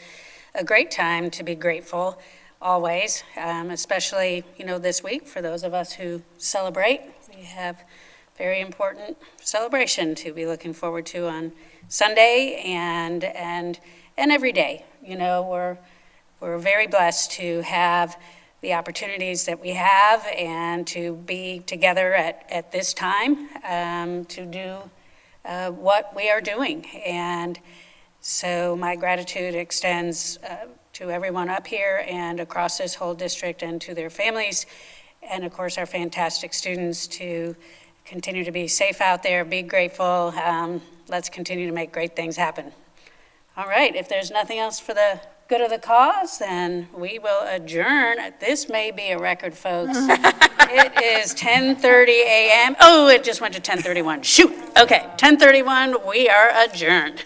a great time to be grateful always, especially, this week for those of us who celebrate. We have very important celebration to be looking forward to on Sunday and every day. We're very blessed to have the opportunities that we have and to be together at this time to do what we are doing. And so my gratitude extends to everyone up here and across this whole district, and to their families, and of course our fantastic students, to continue to be safe out there, be grateful. Let's continue to make great things happen. All right, if there's nothing else for the good of the cause, then we will adjourn. This may be a record, folks. It is 10:30 a.m. Oh, it just went to 10:31. Shoot. Okay, 10:31, we are adjourned.